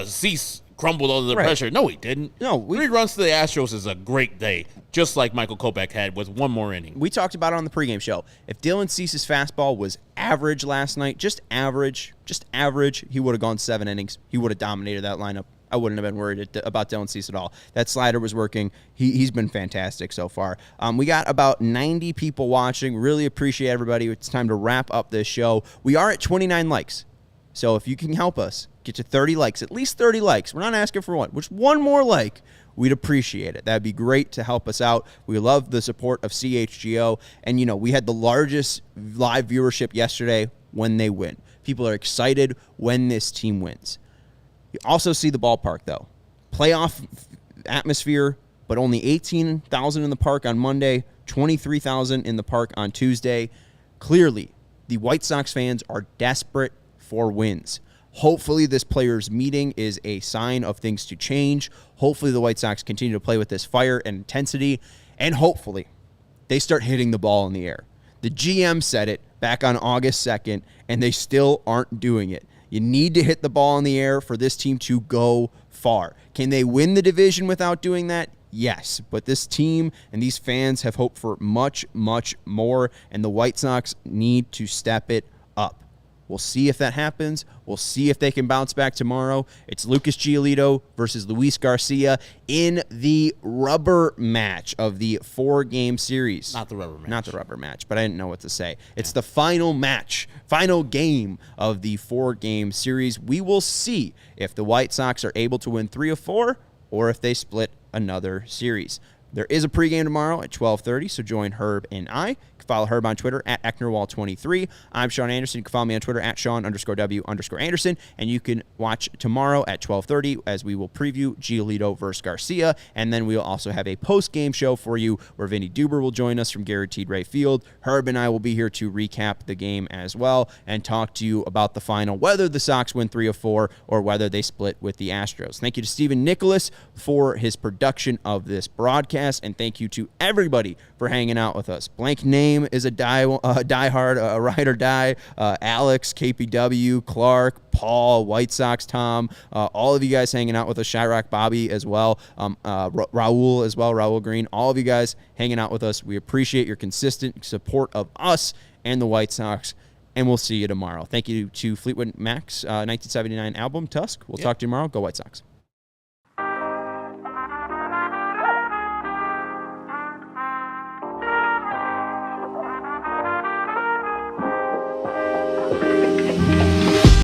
Cease crumbled under the pressure. No, he didn't. No, 3 runs to the Astros is a great day, just like Michael Kopech had with 1 more inning. We talked about it on the pregame show. If Dylan Cease's fastball was average last night, just average, he would have gone 7 innings. He would have dominated that lineup. I wouldn't have been worried about Dylan Cease at all. That slider was working. He's been fantastic so far. We got about 90 people watching. Really appreciate everybody. It's time to wrap up this show. We are at 29 likes. So if you can help us get to 30 likes, at least 30 likes. We're not asking for one. Just 1 more like. We'd appreciate it. That'd be great to help us out. We love the support of CHGO. And, we had the largest live viewership yesterday when they win. People are excited when this team wins. You also see the ballpark, though. Playoff atmosphere, but only 18,000 in the park on Monday, 23,000 in the park on Tuesday. Clearly, the White Sox fans are desperate for wins. Hopefully, this players' meeting is a sign of things to change. Hopefully, the White Sox continue to play with this fire and intensity. And hopefully, they start hitting the ball in the air. The GM said it back on August 2nd, and they still aren't doing it. You need to hit the ball in the air for this team to go far. Can they win the division without doing that? Yes, but this team and these fans have hope for much, much more, and the White Sox need to step it up. We'll see if that happens. We'll see if they can bounce back tomorrow. It's Lucas Giolito versus Luis Garcia in the rubber match of the 4-game series. Not the rubber match. Not the rubber match, but I didn't know what to say. It's the final match, final game of the 4-game series. We will see if the White Sox are able to win 3 of 4 or if they split another series. There is a pregame tomorrow at 12:30, so join Herb and I. You can follow Herb on Twitter at EcknerWall23. I'm Sean Anderson. You can follow me on Twitter at Sean_W_Anderson. And you can watch tomorrow at 12:30 as we will preview Giolito versus Garcia. And then we'll also have a post-game show for you where Vinnie Duber will join us from Guaranteed Rate Field. Herb and I will be here to recap the game as well and talk to you about the final, whether the Sox win 3 of 4 or whether they split with the Astros. Thank you to Stephen Nicholas for his production of this broadcast. And thank you to everybody for hanging out with us. Blank Name is a diehard, ride or die. Alex, KPW, Clark, Paul, White Sox, Tom, all of you guys hanging out with us. Shyrock, Bobby as well. Raul as well, Raul Green. All of you guys hanging out with us. We appreciate your consistent support of us and the White Sox. And we'll see you tomorrow. Thank you to Fleetwood Mac's 1979 album, Tusk. We'll talk to you tomorrow. Go White Sox.